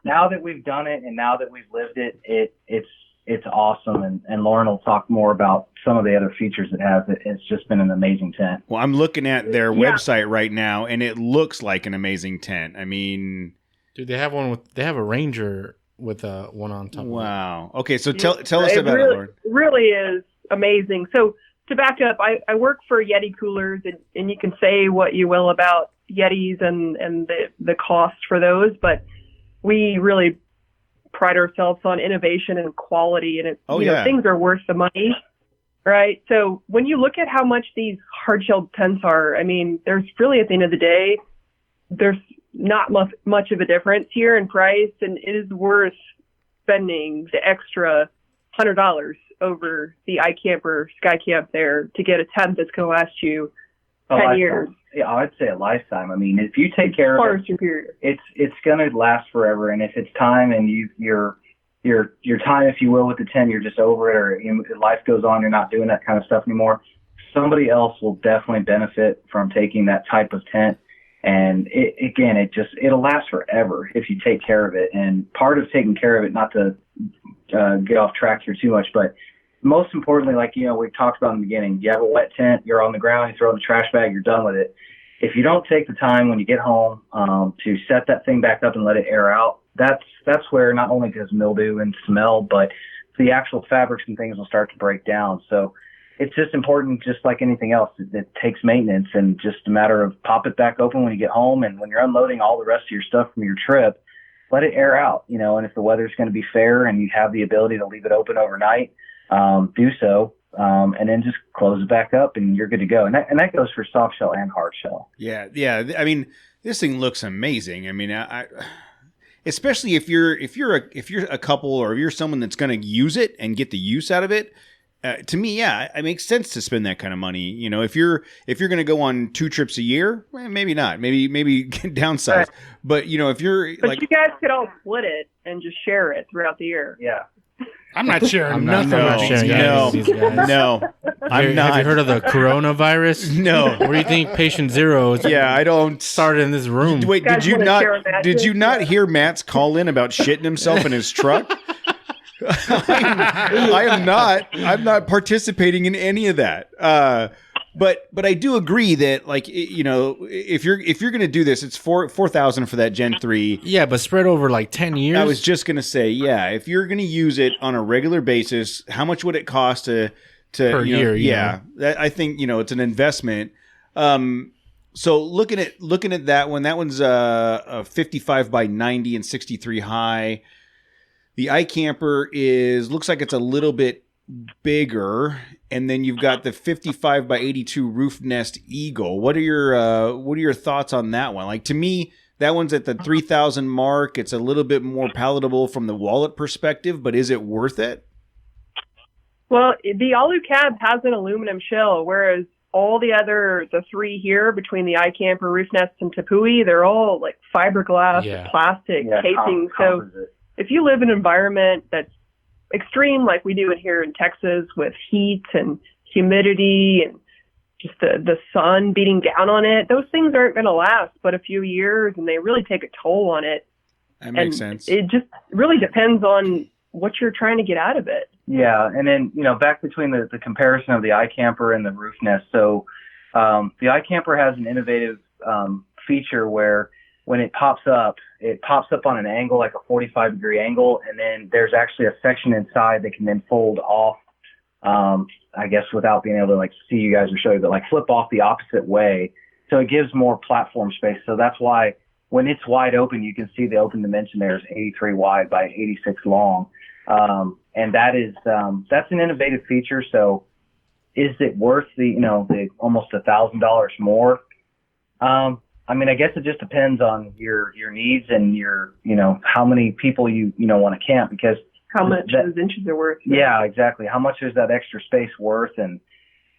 now that we've done it and now that we've lived it, it's awesome. And Lauren will talk more about some of the other features it has. It's just been an amazing tent. Well, I'm looking at their website right now, and it looks like an amazing tent. I mean, dude, they have a Ranger with one on top. Wow. Okay, so tell us about it, Lauren. It really is amazing. So to back up, I work for Yeti Coolers, and you can say what you will about Yetis and the cost for those, but we really pride ourselves on innovation and quality, and things are worth the money, right? So when you look at how much these hard-shelled tents are, I mean, there's really, at the end of the day, there's not much of a difference here in price, and it is worth spending the extra $100 over the iCamper SkyCamp there to get a tent that's going to last you 10 years. Yeah, I'd say a lifetime. I mean, if you take care of it, superior. It's going to last forever. And if it's time and your time, if you will, with the tent, you're just over it, or life goes on, you're not doing that kind of stuff anymore, somebody else will definitely benefit from taking that type of tent. And it'll last forever if you take care of it. And part of taking care of it, not to get off track here too much, but most importantly, like, we talked about in the beginning, you have a wet tent, you're on the ground, you throw it in the trash bag, you're done with it. If you don't take the time when you get home to set that thing back up and let it air out, that's where not only does mildew and smell, but the actual fabrics and things will start to break down. So it's just important, just like anything else. It takes maintenance, and just a matter of pop it back open when you get home, and when you're unloading all the rest of your stuff from your trip, let it air out, and if the weather's going to be fair and you have the ability to leave it open overnight, do so, and then just close it back up and you're good to go. And that goes for soft shell and hard shell. Yeah. I mean, this thing looks amazing. I mean, I especially if you're a couple, or if you're someone that's going to use it and get the use out of it. To me, it makes sense to spend that kind of money. If you're going to go on 2 trips a year, maybe not. Maybe downsize. Right. But if you're you guys could all split it and just share it throughout the year. Yeah. I'm not sharing nothing. No, I'm not. Have you heard of the coronavirus? No. Where do you think patient zero is? Yeah, I don't. Started in this room. Wait, did you not hear Matt's call in about shitting himself in his truck? I'm not participating in any of that. But I do agree that, like, if you're going to do this, it's $4,000 for that Gen 3. Yeah, but spread over like 10 years. I was just going to say, if you're going to use it on a regular basis, how much would it cost to per year? Yeah, I think it's an investment. So looking at that one, that one's a 55 by 90 and 63 high. The iCamper looks like it's a little bit bigger, and then you've got the 55 by 82 Roof Nest Eagle. What are your thoughts on that one? Like, to me, that one's at the 3,000 mark. It's a little bit more palatable from the wallet perspective, but is it worth it? Well, the AluCab has an aluminum shell, whereas all the 3 here between the iCamper, Roof Nest, and Tepui, they're all like fiberglass, plastic casing. So if you live in an environment that's extreme, like we do it here in Texas, with heat and humidity and just the sun beating down on it. Those things aren't going to last but a few years, and they really take a toll on it. That makes sense. It just really depends on what you're trying to get out of it. Yeah, and then back between the comparison of the iCamper and the roof nest. So the iCamper has an innovative feature where when it pops up on an angle, like a 45-degree angle, and then there's actually a section inside that can then fold off. I guess without being able to like see you guys or show you, but like flip off the opposite way. So it gives more platform space. So that's why when it's wide open, you can see the open dimension there is 83 wide by 86 long. And that is, that's an innovative feature. So is it worth the almost $1,000 more? I mean, I guess it just depends on your needs and your, how many people you want to camp, because how much those inches are worth. Yeah, exactly. How much is that extra space worth? And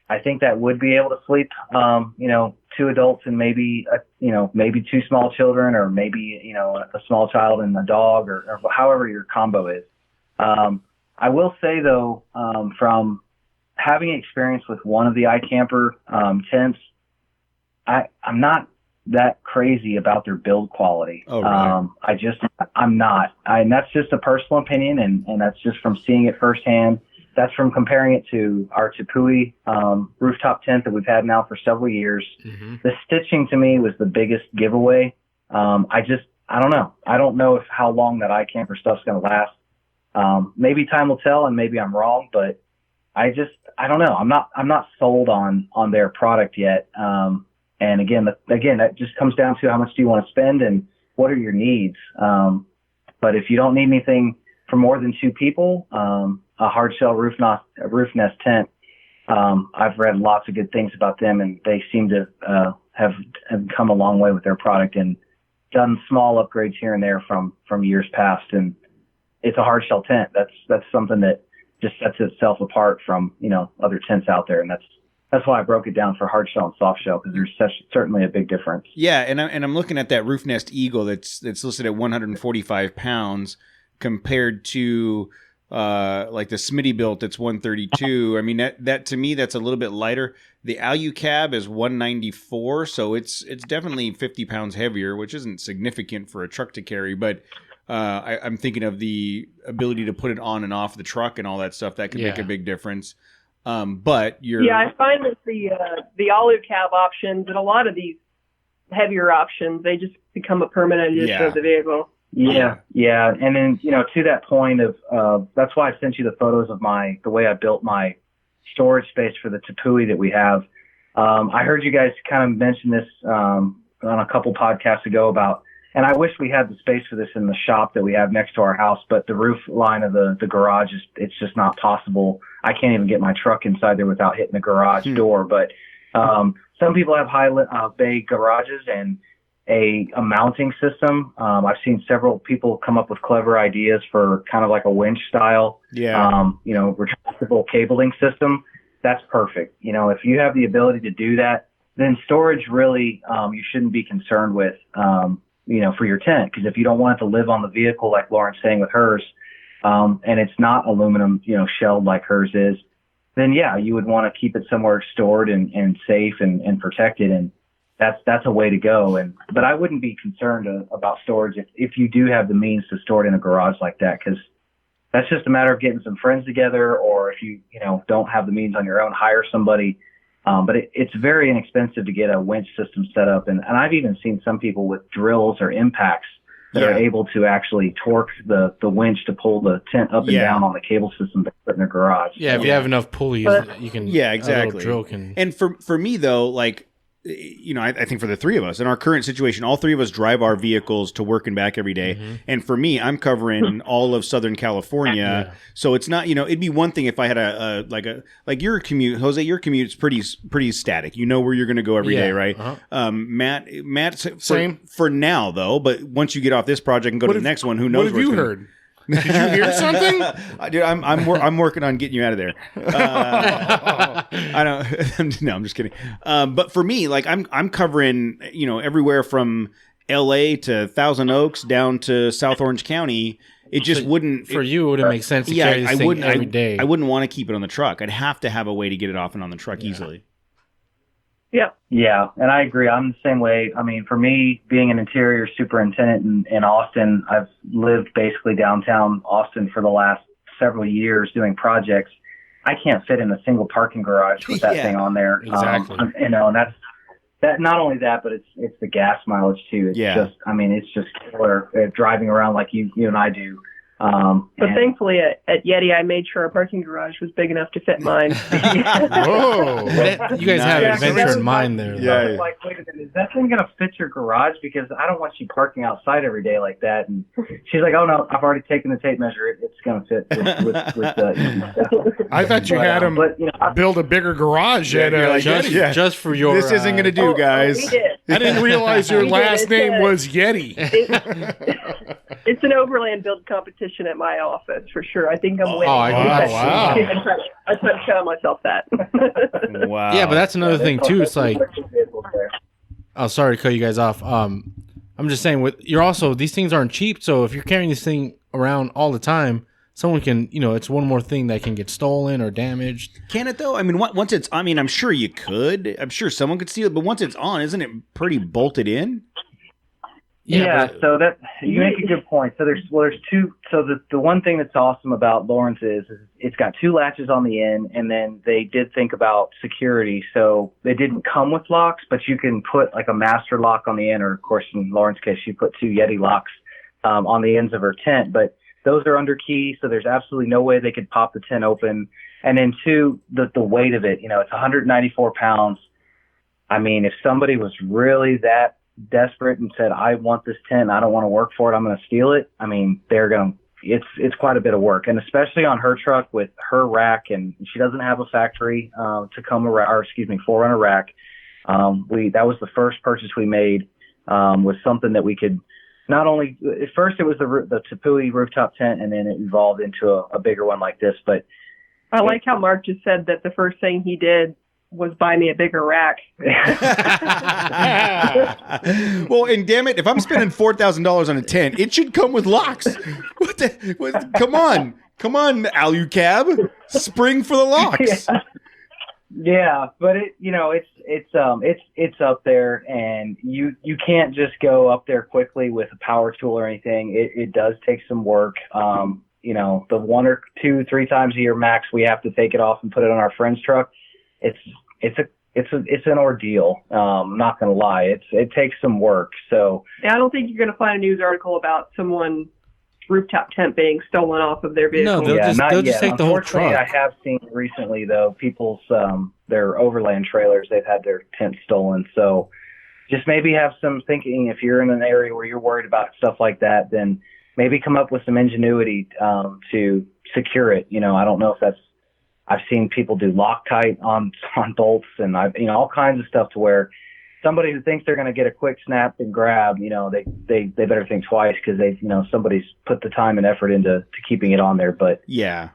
I think that would be able to sleep, 2 adults and maybe maybe 2 small children, or maybe, a small child and a dog, or however your combo is. I will say though, from having experience with one of the iCamper, tents, I'm not that crazy about their build quality. Oh, right. I'm not. And that's just a personal opinion, and that's just from seeing it firsthand. That's from comparing it to our Tepui rooftop tent that we've had now for several years. Mm-hmm. The stitching to me was the biggest giveaway. I don't know. I don't know how long that iCamper stuff's going to last. Maybe time will tell, and maybe I'm wrong, but I don't know. I'm not sold on their product yet. And again, that just comes down to how much do you want to spend and what are your needs. But if you don't need anything for more than 2 people, a Hardshell roof nest tent, I've read lots of good things about them, and they seem to have come a long way with their product and done small upgrades here and there from years past. And it's a Hardshell tent. That's something that just sets itself apart from other tents out there, and that's why I broke it down for Hardshell and Softshell, because there's certainly a big difference. Yeah, and I'm looking at that Roof Nest Eagle that's listed at 145 pounds compared to like the Smittybilt that's 132. I mean, that to me, that's a little bit lighter. The Alu Cab is 194, so it's definitely 50 pounds heavier, which isn't significant for a truck to carry, but I'm thinking of the ability to put it on and off the truck and all that stuff. That can make a big difference. But I find that the Alu Cab options and a lot of these heavier options, they just become a permanent addition of the vehicle. Yeah. And then, to that point of, that's why I sent you the photos of the way I built my storage space for the Tepui that we have. I heard you guys kind of mention this, on a couple podcasts ago about, and I wish we had the space for this in the shop that we have next to our house, but the roof line of the garage it's just not possible. I can't even get my truck inside there without hitting the garage door. But, some people have high bay garages and a mounting system. I've seen several people come up with clever ideas for kind of like a winch style, retractable cabling system. That's perfect. If you have the ability to do that, then storage really, you shouldn't be concerned with, for your tent. Because if you don't want it to live on the vehicle, like Lauren's saying with hers, and it's not aluminum, shelled like hers is, then you would want to keep it somewhere stored and safe and protected. And that's a way to go. But I wouldn't be concerned about storage if you do have the means to store it in a garage like that, because that's just a matter of getting some friends together, or if you don't have the means on your own, hire somebody. But it's very inexpensive to get a winch system set up, and I've even seen some people with drills or impacts that are able to actually torque the winch to pull the tent up and down on the cable system they put in their garage. Yeah, if you have enough pulleys, you can. Yeah, exactly. A drill can. And for me though, like, I think for the 3 of us in our current situation, all 3 of us drive our vehicles to work and back every day. Mm-hmm. And for me, I'm covering all of Southern California. Yeah. So it's not, it'd be one thing if I had like your commute, Jose, your commute's pretty static. You know where you're going to go every day, right? Uh-huh. Matt, same for now though, but once you get off this project and go to the next one, who knows? What have you heard? Did you hear something? Dude, I'm working on getting you out of there. I don't. No, I'm just kidding. But for me, like I'm covering everywhere from L.A. to Thousand Oaks down to South Orange County. It just wouldn't. For you, it wouldn't make sense to carry this thing every day. I wouldn't want to keep it on the truck. I'd have to have a way to get it off and on the truck easily. Yeah. Yeah, and I agree. I'm the same way. I mean, for me, being an interior superintendent in Austin, I've lived basically downtown Austin for the last several years doing projects. I can't fit in a single parking garage with that thing on there. Exactly. And that's that. Not only that, but it's the gas mileage too. It's just, I mean, it's just killer driving around like you and I do. But thankfully at Yeti, I made sure our parking garage was big enough to fit mine. Whoa. You guys have an adventure in mind there. Yeah. I was like, wait a minute, is that thing going to fit your garage? Because I don't want you parking outside every day like that. And she's like, oh, no, I've already taken the tape measure. It's going to fit with the... I thought you had him build a bigger garage at just for your... This isn't going to do, guys. We did. I didn't realize your last name was Yeti. It's an overland build competition at my office for sure. I think I'm winning. Wow. I try to tell myself that. Wow. Yeah, but that's another thing too. It's like, oh, sorry to cut you guys off. I'm just saying, these things aren't cheap. So if you're carrying this thing around all the time, someone can, it's one more thing that can get stolen or damaged. Can it though? I mean, once it's, I'm sure you could. I'm sure someone could steal it, but once it's on, isn't it pretty bolted in? Yeah, so that you make a good point. So there's two. So the one thing that's awesome about Lawrence is it's got two latches on the end, and then they did think about security. So they didn't come with locks, but you can put like a master lock on the end, or of course in Lauren's case, she put two Yeti locks on the ends of her tent. But those are under key, so there's absolutely no way they could pop the tent open. And then two, the weight of it, it's 194 pounds. I mean, if somebody was really that desperate and said, I want this tent, I don't want to work for it, I'm going to steal it, I mean, it's quite a bit of work. And especially on her truck with her rack, and she doesn't have a factory Forerunner rack. That was the first purchase we made, was something that we could not only, at first it was the Tepui rooftop tent, and then it evolved into a bigger one like this. But I like how Mark just said that the first thing he did was buy me a bigger rack. Well, and damn it, if I'm spending $4,000 on a tent, it should come with locks. Come on, Alucab, spring for the locks. Yeah, but it's up there, and you can't just go up there quickly with a power tool or anything. It does take some work. The 1 or 2, 3 times a year max, we have to take it off and put it on our friend's truck. It's an ordeal. I'm not going to lie. It takes some work. So I don't think you're going to find a news article about someone's rooftop tent being stolen off of their vehicle. No, they'll just take the whole truck. I have seen recently though, people's their overland trailers, they've had their tents stolen. So just maybe have some thinking. If you're in an area where you're worried about stuff like that, then maybe come up with some ingenuity to secure it. I don't know if I've seen people do Loctite on bolts, and all kinds of stuff to where somebody who thinks they're going to get a quick snap and grab, they better think twice, because somebody's put the time and effort into keeping it on there. But yeah,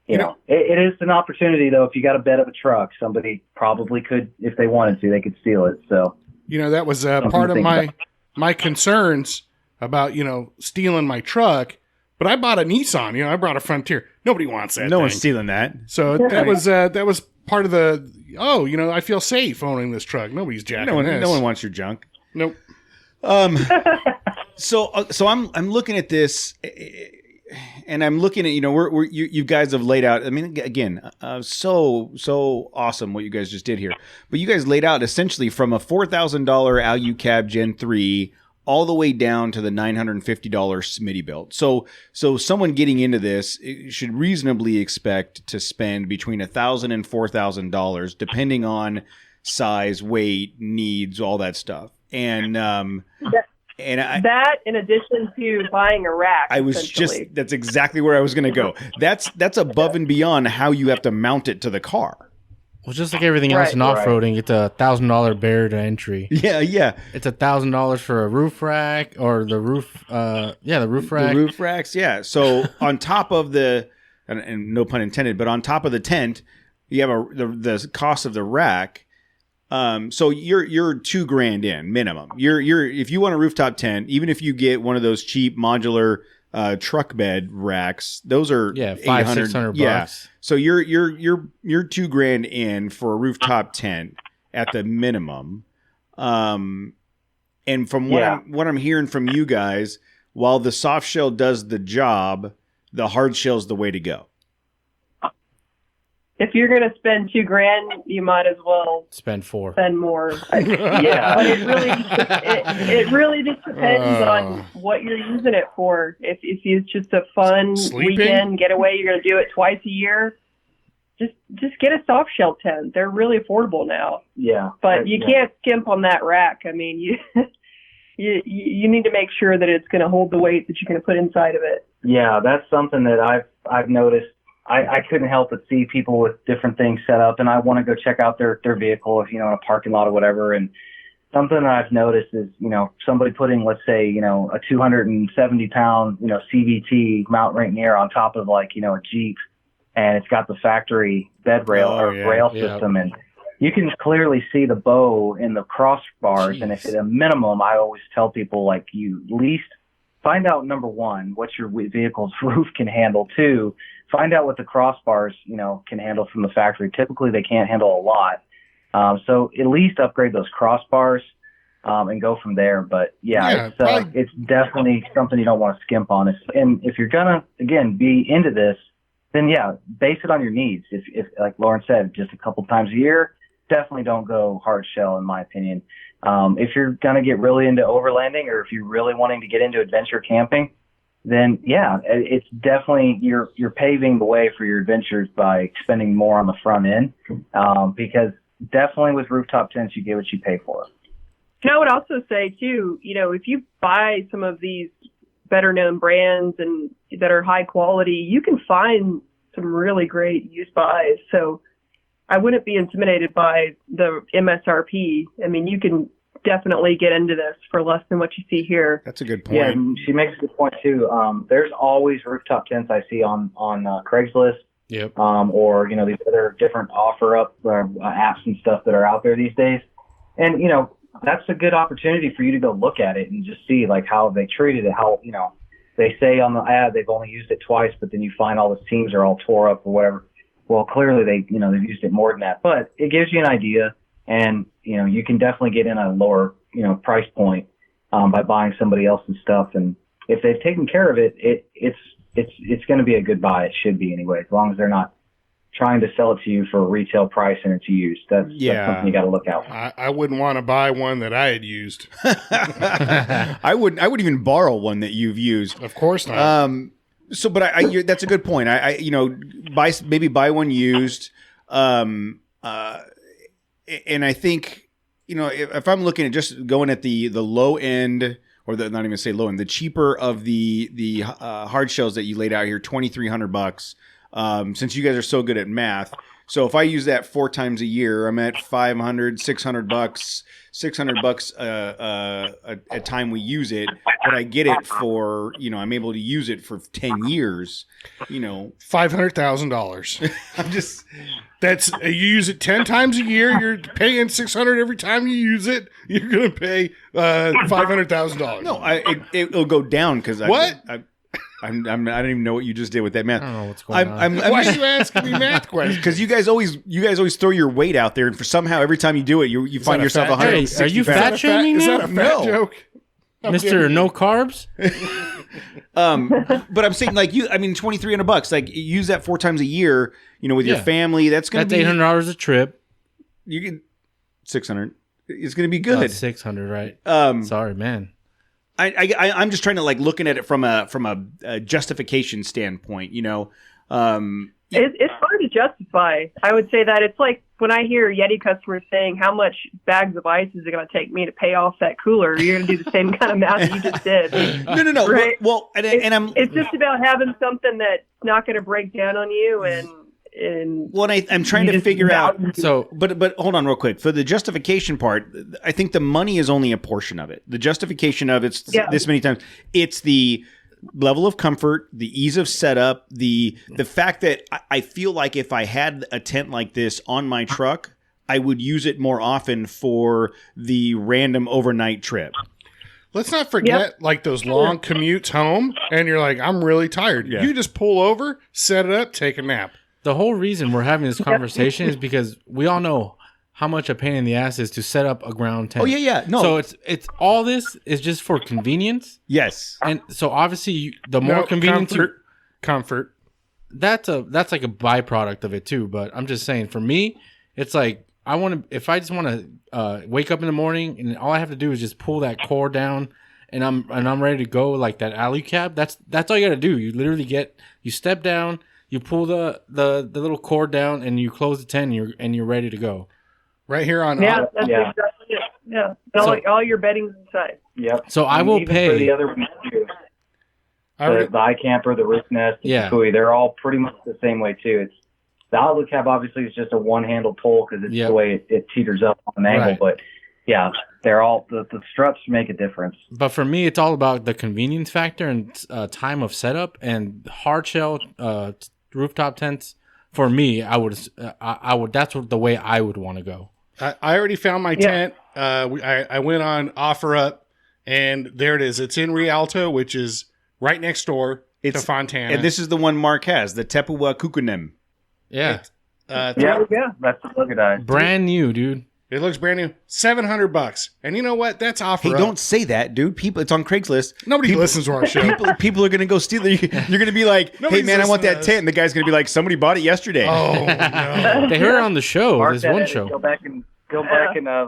it is an opportunity though. If you got a bed of a truck, somebody probably could, if they wanted to, they could steal it. So that was part of my concerns about stealing my truck. But I bought a Nissan. I brought a Frontier. Nobody wants that. No one's stealing that. So that was part of the. I feel safe owning this truck. Nobody's jacking this. No one wants your junk. Nope. So I'm looking at this, and I'm looking at you guys have laid out. I mean, again, so awesome what you guys just did here. But you guys laid out essentially from a $4,000 Alucab Gen 3. All the way down to the $950 Smittybilt. So someone getting into this should reasonably expect to spend between $1,000 and $4,000, depending on size, weight, needs, all that stuff. And that in addition to buying a rack. That's exactly where I was going to go. That's above and beyond how you have to mount it to the car. Well, just like everything else in off-roading, it's a $1,000 barrier to entry. Yeah. It's $1,000 for a roof rack or the roof. The roof rack. The roof racks, yeah. So on top of and no pun intended, but on top of the tent, you have the cost of the rack. So you're $2,000 in minimum. You're if you want a rooftop tent, even if you get one of those cheap modular truck bed racks, those are $500-600 bucks. So you're $2,000 in for a rooftop tent. at the minimum. And from what I'm hearing from you guys, while the soft shell does the job, the hard shell is the way to go. If you're going to spend $2,000, you might as well spend more. Yeah, but it really just depends on what you're using it for. If it's just a fun weekend getaway, you're going to do it twice a year. Just get a soft shell tent. They're really affordable now. Yeah, but you can't skimp on that rack. I mean, you need to make sure that it's going to hold the weight that you're going to put inside of it. Yeah, that's something that I've noticed. I couldn't help but see people with different things set up, and I want to go check out their vehicle, if in a parking lot or whatever. And something that I've noticed is, somebody putting, let's say, a 270 pound, CVT Mount Rainier on top of a Jeep, and it's got the factory bed rail rail system, and you can clearly see the bow in the crossbars. Jeez. And if at a minimum, I always tell people, you at least find out, number one, what your vehicle's roof can handle. Two, find out what the crossbars, can handle from the factory. Typically, they can't handle a lot. So at least upgrade those crossbars and go from there. But it's definitely something you don't want to skimp on. And if you're gonna, again, be into this, then base it on your needs. If like Lauren said, just a couple times a year, definitely don't go hard shell, in my opinion. If you're gonna get really into overlanding, or if you're really wanting to get into adventure camping, then it's definitely you're paving the way for your adventures by spending more on the front end. Because definitely with rooftop tents, you get what you pay for. And I would also say too, if you buy some of these better known brands and that are high quality, you can find some really great used buys. So I wouldn't be intimidated by the MSRP. I mean, you can definitely get into this for less than what you see here. That's a good point. Yeah, she makes a good point too. There's always rooftop tents I see on Craigslist. Yep. Or these other different offer up apps and stuff that are out there these days. And that's a good opportunity for you to go look at it and just see how they treated it, how they say on the ad they've only used it twice, but then you find all the seams are all tore up or whatever. Well, clearly they've used it more than that, but it gives you an idea, and you can definitely get in a lower price point by buying somebody else's stuff. And if they've taken care of it, it's going to be a good buy. It should be anyway, as long as they're not trying to sell it to you for a retail price and it's used. That's something you got to look out for. I wouldn't want to buy one that I had used. I would even borrow one that you've used. Of course not. That's a good point. Buy one used. And I think, if I'm looking at just going at the low end, or not even say low end, the cheaper of the hard shells that you laid out here, $2,300. Since you guys are so good at math, so if I use that 4 times a year, I'm at $500, $600, $600 a time we use it, but I get it for, I'm able to use it for 10 years, $500,000. I'm just, that's, you use it 10 times a year. You're paying $600 every time you use it. You're going to pay $500,000. No, it'll go down. Cause what? I don't even know what you just did with that math. I don't know what's going on. Why are you asking me math questions? Because you guys always throw your weight out there, and for somehow every time you do it, you find yourself 160 Are you fat shaming Is now? that a fat joke? Mr. No Carbs? But I'm saying, $2,300. Use that 4 times a year, with your family. That's going to be $800 a trip. You get $600. It's going to be good. That's $600, right? Sorry, man. I'm just trying to looking at it from a justification standpoint, It's hard to justify. I would say that it's like when I hear Yeti customers saying how much bags of ice is it going to take me to pay off that cooler, you're going to do the same kind of math you just did. No. Right? Well, it's just about having something that's not going to break down on you and I'm trying to figure out. So, but hold on real quick. For the justification part, I think the money is only a portion of it. The justification of it's this many times. It's the level of comfort, the ease of setup, the fact that I feel like if I had a tent like this on my truck, I would use it more often for the random overnight trip. Let's not forget those long commutes home, and you're like, I'm really tired. Yeah. You just pull over, set it up, take a nap. the whole reason we're having this conversation is because we all know how much a pain in the ass is to set up a ground tent. Oh yeah. No. So it's all this is just for convenience. Yes. And so obviously the more convenience comfort. that's like a byproduct of it too. But I'm just saying, for me, it's like if I just want to wake up in the morning and all I have to do is just pull that cord down and I'm ready to go, like that alley cab. That's all you got to do. You literally you step down, you pull the little cord down, and you close the tent, and you're ready to go. Right here on that's exactly it. Yeah, all your bedding's inside. Yep. So I will even pay for the other ones too. The iCamper, the roof nest, the Cody, they're all pretty much the same way too. It's the outlet cab obviously is just a one-handle pull because it's the way it teeters up on an angle. But yeah, they're all the struts make a difference. But for me, it's all about the convenience factor and time of setup. And hardshell rooftop tents, for me, I would that's the way I would want to go. I already found my tent. I went on OfferUp, and there it is. It's in Rialto, which is right next door to Fontana. And this is the one Mark has, the Tepua Kukunem. Yeah. That's the look at brand new, dude. It looks brand new. $700. And you know what? That's OfferUp. Hey, don't say that, dude. People, it's on Craigslist. Nobody listens to our show. People are going to go steal it. You're going to be like, hey, man, I want that tent. And the guy's going to be like, somebody bought it yesterday. Oh, no. They heard it on the show. Mark, There's one show. Go back and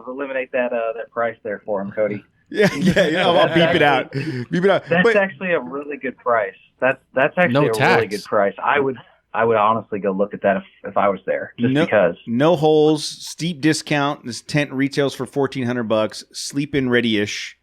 eliminate that price there for him, Cody. Yeah. I'll beep it out. That's actually a really good price. That's actually really good price. I would honestly go look at that if I was there, because no holes, steep discount. This tent retails for $1,400. Sleep in ready-ish.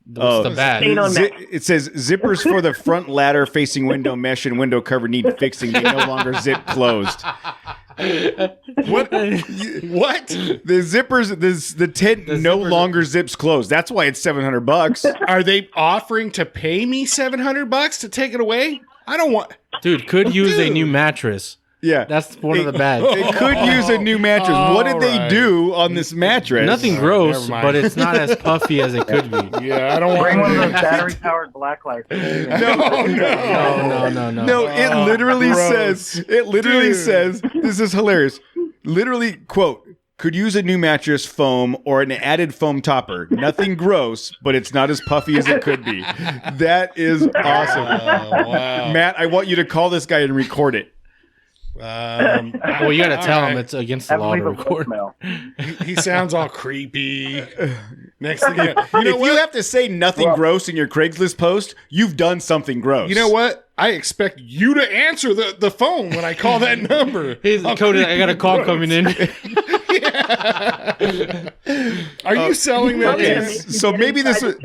What's the bad? It says zippers for the front ladder facing window mesh and window cover need fixing. They no longer zip closed. What? The zippers, the tent no longer zips closed. That's why it's $700. Are they offering to pay me $700 to take it away? I don't want. Dude, could use a new mattress. Yeah. That's one of the bads. They could use a new mattress. What did they do on this mattress? Nothing gross, but it's not as puffy as it could be. Yeah, I don't want bring one of those battery-powered black lights. No. No, it literally says, this is hilarious. Literally, quote, could use a new mattress, foam, or an added foam topper. Nothing gross, but it's not as puffy as it could be. That is awesome. Wow. Matt, I want you to call this guy and record it. Well, you got to tell him it's against the law to record. He sounds all creepy. Next thing you you have to say nothing gross in your Craigslist post, you've done something gross. You know what? I expect you to answer the phone when I call that number. Cody, I got a call coming in. Are you selling that? So maybe this was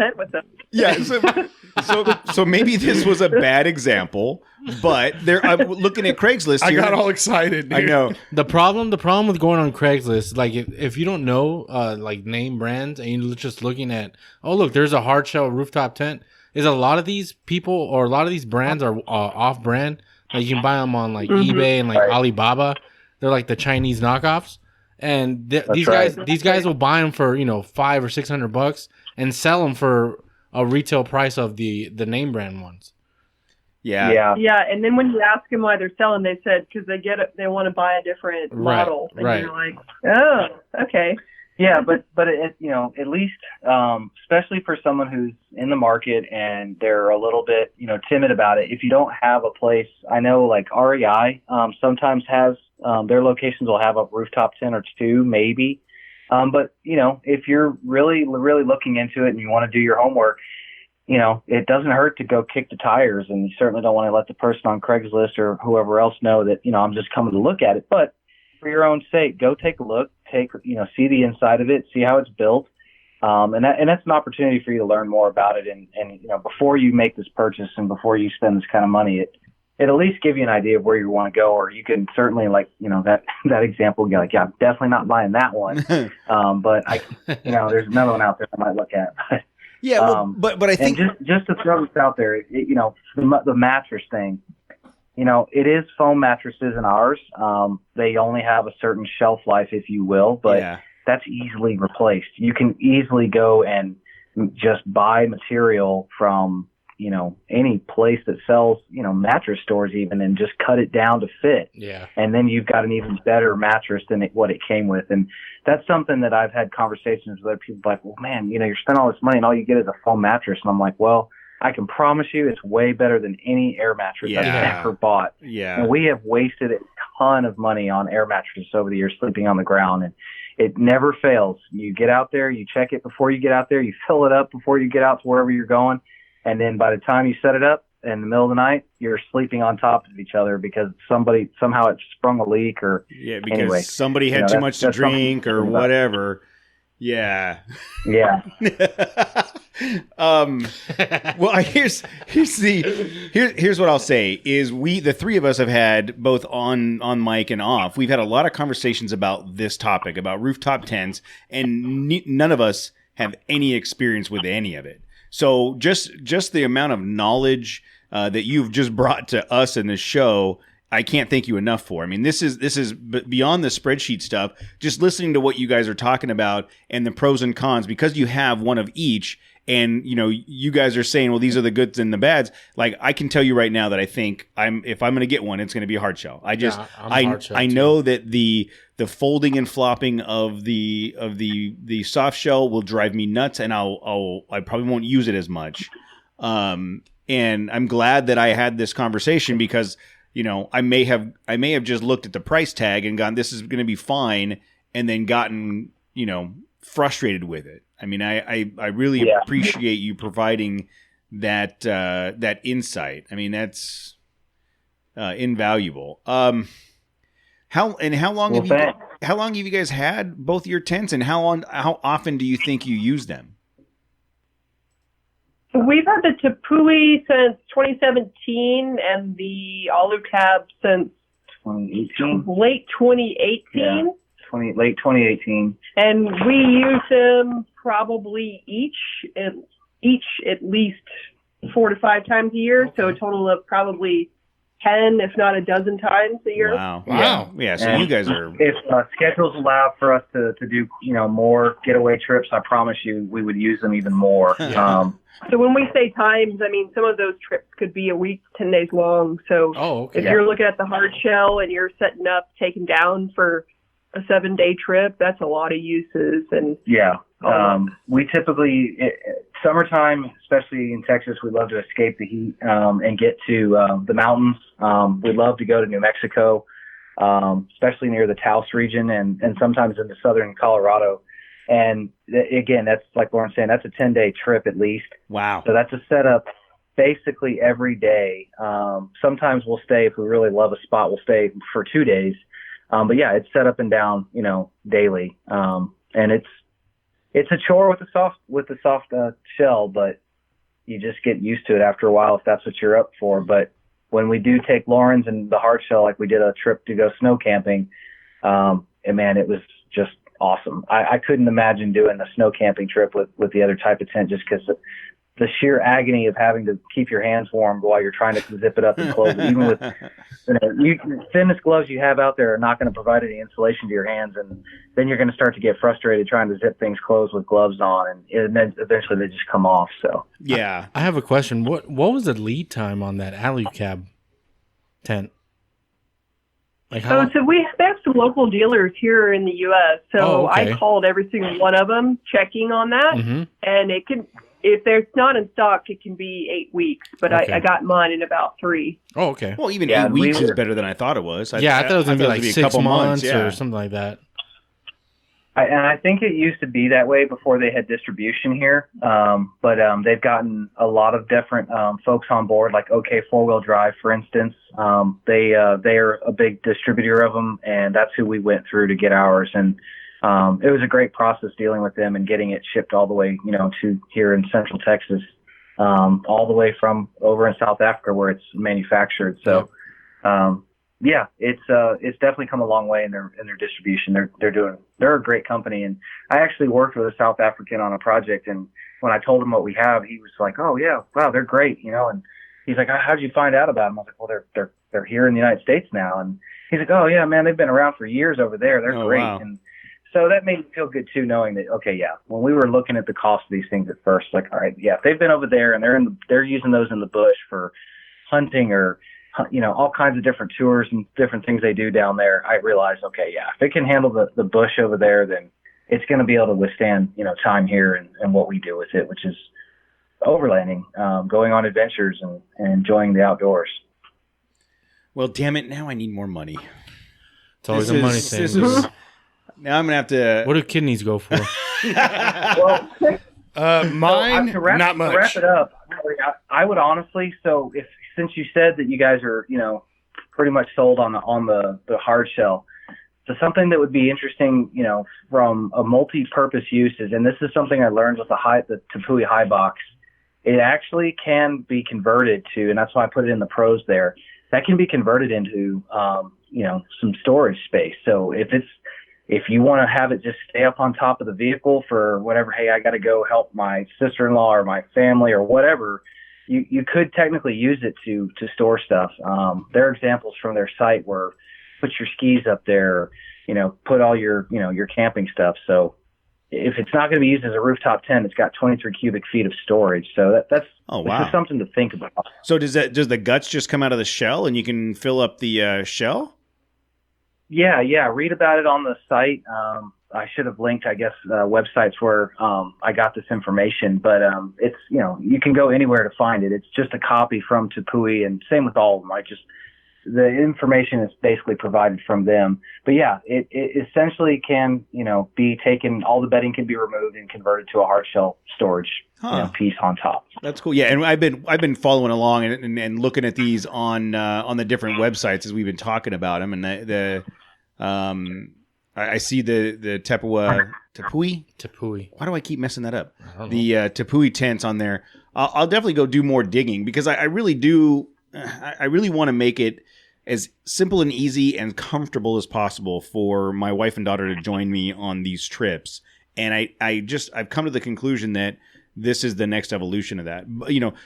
so maybe this was a bad example, but I'm looking at Craigslist here. I got all excited, dude. I know. The problem with going on Craigslist, like if you don't know like name brands and you're just looking at, oh look, there's a Hardshell rooftop tent, is a lot of these people or a lot of these brands are off brand. Like you can buy them on like eBay and like Alibaba. They're like the Chinese knockoffs. And these guys will buy them for $500 or $600 and sell them for a retail price of the name brand ones. Yeah. And then when you ask them why they're selling, they said because they want to buy a different model. And you're like, oh, okay. Yeah, but at least especially for someone who's in the market and they're a little bit timid about it. If you don't have a place, I know like REI sometimes has their locations will have a rooftop tent or two maybe, but if you're really looking into it and you want to do your homework, it doesn't hurt to go kick the tires, and you certainly don't want to let the person on Craigslist or whoever else know that I'm just coming to look at it, but for your own sake, go take a look, see the inside of it, see how it's built. And that's an opportunity for you to learn more about it. And before you make this purchase and before you spend this kind of money, it at least give you an idea of where you want to go, or you can certainly that example, you're like, yeah, I'm definitely not buying that one. But there's another one out there I might look at. Yeah. But I think just to throw this out there, the mattress thing, it is foam mattresses in ours. They only have a certain shelf life, if you will, but that's easily replaced. You can easily go and just buy material from any place that sells, mattress stores even, and just cut it down to fit. Yeah. And then you've got an even better mattress than what it came with. And that's something that I've had conversations with other people like, well, man, you're spending all this money and all you get is a foam mattress. And I'm like, well, I can promise you it's way better than any air mattress I've ever bought. Yeah. And we have wasted a ton of money on air mattresses over the years sleeping on the ground, and it never fails. You get out there, you check it before you get out there, you fill it up before you get out to wherever you're going, and then by the time you set it up in the middle of the night, you're sleeping on top of each other because somehow it sprung a leak because somebody had too much to drink or whatever. Yeah. Yeah. Well, here's what I'll say is the three of us have had both on mic and off. We've had a lot of conversations about this topic, about rooftop tents, and none of us have any experience with any of it. So just the amount of knowledge that you've just brought to us in this show, I can't thank you enough for. I mean, this is beyond the spreadsheet stuff. Just listening to what you guys are talking about and the pros and cons, because you have one of each, and you guys are saying, well, these are the goods and the bads. Like, I can tell you right now that I think if I'm going to get one, it's going to be a Hardshell. I know that the folding and flopping of the Softshell will drive me nuts, and I probably won't use it as much. And I'm glad that I had this conversation because I may have just looked at the price tag and gone, this is going to be fine, and then gotten frustrated with it. I mean, I really appreciate you providing that insight. I mean, that's invaluable. How long have you guys had both your tents, and how often do you think you use them? We've had the Tepui since 2017 and the Alu Cab since 2018. Late 2018. Yeah, late 2018. And we use them probably each at least 4 to 5 times a year. So a total of probably 10, if not a dozen times a year. Wow. Yeah. So you guys are. If schedules allow for us to do more getaway trips, I promise you we would use them even more. So when we say times, I mean some of those trips could be a week, 10 days long. So if you're looking at the Hardshell and you're setting up, taking down for a 7-day trip, that's a lot of uses. And we typically summertime, especially in Texas, we love to escape the heat and get to the mountains. We love to go to New Mexico, especially near the Taos region, and sometimes into southern Colorado. And again, that's like Lauren's saying, that's a 10-day trip at least. Wow. So that's a setup basically every day. Sometimes we'll stay, if we really love a spot, we'll stay for 2 days. But yeah, it's set up and down, daily. And it's a chore with the soft shell, but you just get used to it after a while if that's what you're up for. But when we do take Lauren's and the Hardshell, like we did a trip to go snow camping, and man, it was just awesome. I couldn't imagine doing a snow camping trip with the other type of tent, just because the sheer agony of having to keep your hands warm while you're trying to zip it up and close. Even with the thinnest gloves you have out there are not going to provide any insulation to your hands, and then you're going to start to get frustrated trying to zip things closed with gloves on, and then eventually they just come off. So I have a question. What was the lead time on that Alu Cab tent? Like so we have some local dealers here in the U.S. So I called every single one of them, checking on that, and it can. If there's not in stock, it can be 8 weeks, but I got mine in about 3. Oh, okay. Well, even 8 weeks is better than I thought it was. I thought it was going to be like 6 months or something like that. I think it used to be that way before they had distribution here, but they've gotten a lot of different folks on board, like OK 4-Wheel Drive, for instance. They are a big distributor of them, and that's who we went through to get ours. And it was a great process dealing with them and getting it shipped all the way, to here in Central Texas, all the way from over in South Africa where it's manufactured. So, it's definitely come a long way in their distribution. They're a great company. And I actually worked with a South African on a project, and when I told him what we have, he was like, "Oh yeah, wow, they're great," and he's like, "How'd you find out about them?" I was like, "Well, they're here in the United States now." And he's like, "Oh yeah, man, they've been around for years over there. They're great." Wow. And So that made me feel good too, knowing that, okay, yeah, when we were looking at the cost of these things at first, like, all right, yeah, if they've been over there and they're using those in the bush for hunting or, all kinds of different tours and different things they do down there, I realized, okay, yeah, if it can handle the bush over there, then it's going to be able to withstand, time here and what we do with it, which is overlanding, going on adventures and enjoying the outdoors. Well, damn it, now I need more money. It's always a money thing. Now I'm going to have to... What do kidneys go for? Well, mine, not much. To wrap it up, I would honestly, since you said that you guys are, pretty much sold on the hard shell, so something that would be interesting, from a multi-purpose uses, and this is something I learned with the Tepui high box. It actually can be converted to, and that's why I put it in the pros there. That can be converted into, some storage space. So if you want to have it just stay up on top of the vehicle for whatever, hey, I got to go help my sister-in-law or my family or whatever, you could technically use it to store stuff. There are examples from their site where put your skis up there, put all your camping stuff. So if it's not going to be used as a rooftop tent, it's got 23 cubic feet of storage. So that's just something to think about. So does the guts just come out of the shell and you can fill up the shell? Yeah. Read about it on the site. I should have linked, I guess, websites where I got this information, but it's, you can go anywhere to find it. It's just a copy from Tepui, and same with all of them. The information is basically provided from them. But yeah, it essentially can, be taken, all the bedding can be removed and converted to a hard shell storage piece on top. That's cool. Yeah, and I've been following along and looking at these on the different websites as we've been talking about them, and I see the Tepui. Why do I keep messing that up? The Tepui tents on there. I'll definitely go do more digging because I really do. I really want to make it as simple and easy and comfortable as possible for my wife and daughter to join me on these trips. And I've come to the conclusion that this is the next evolution of that.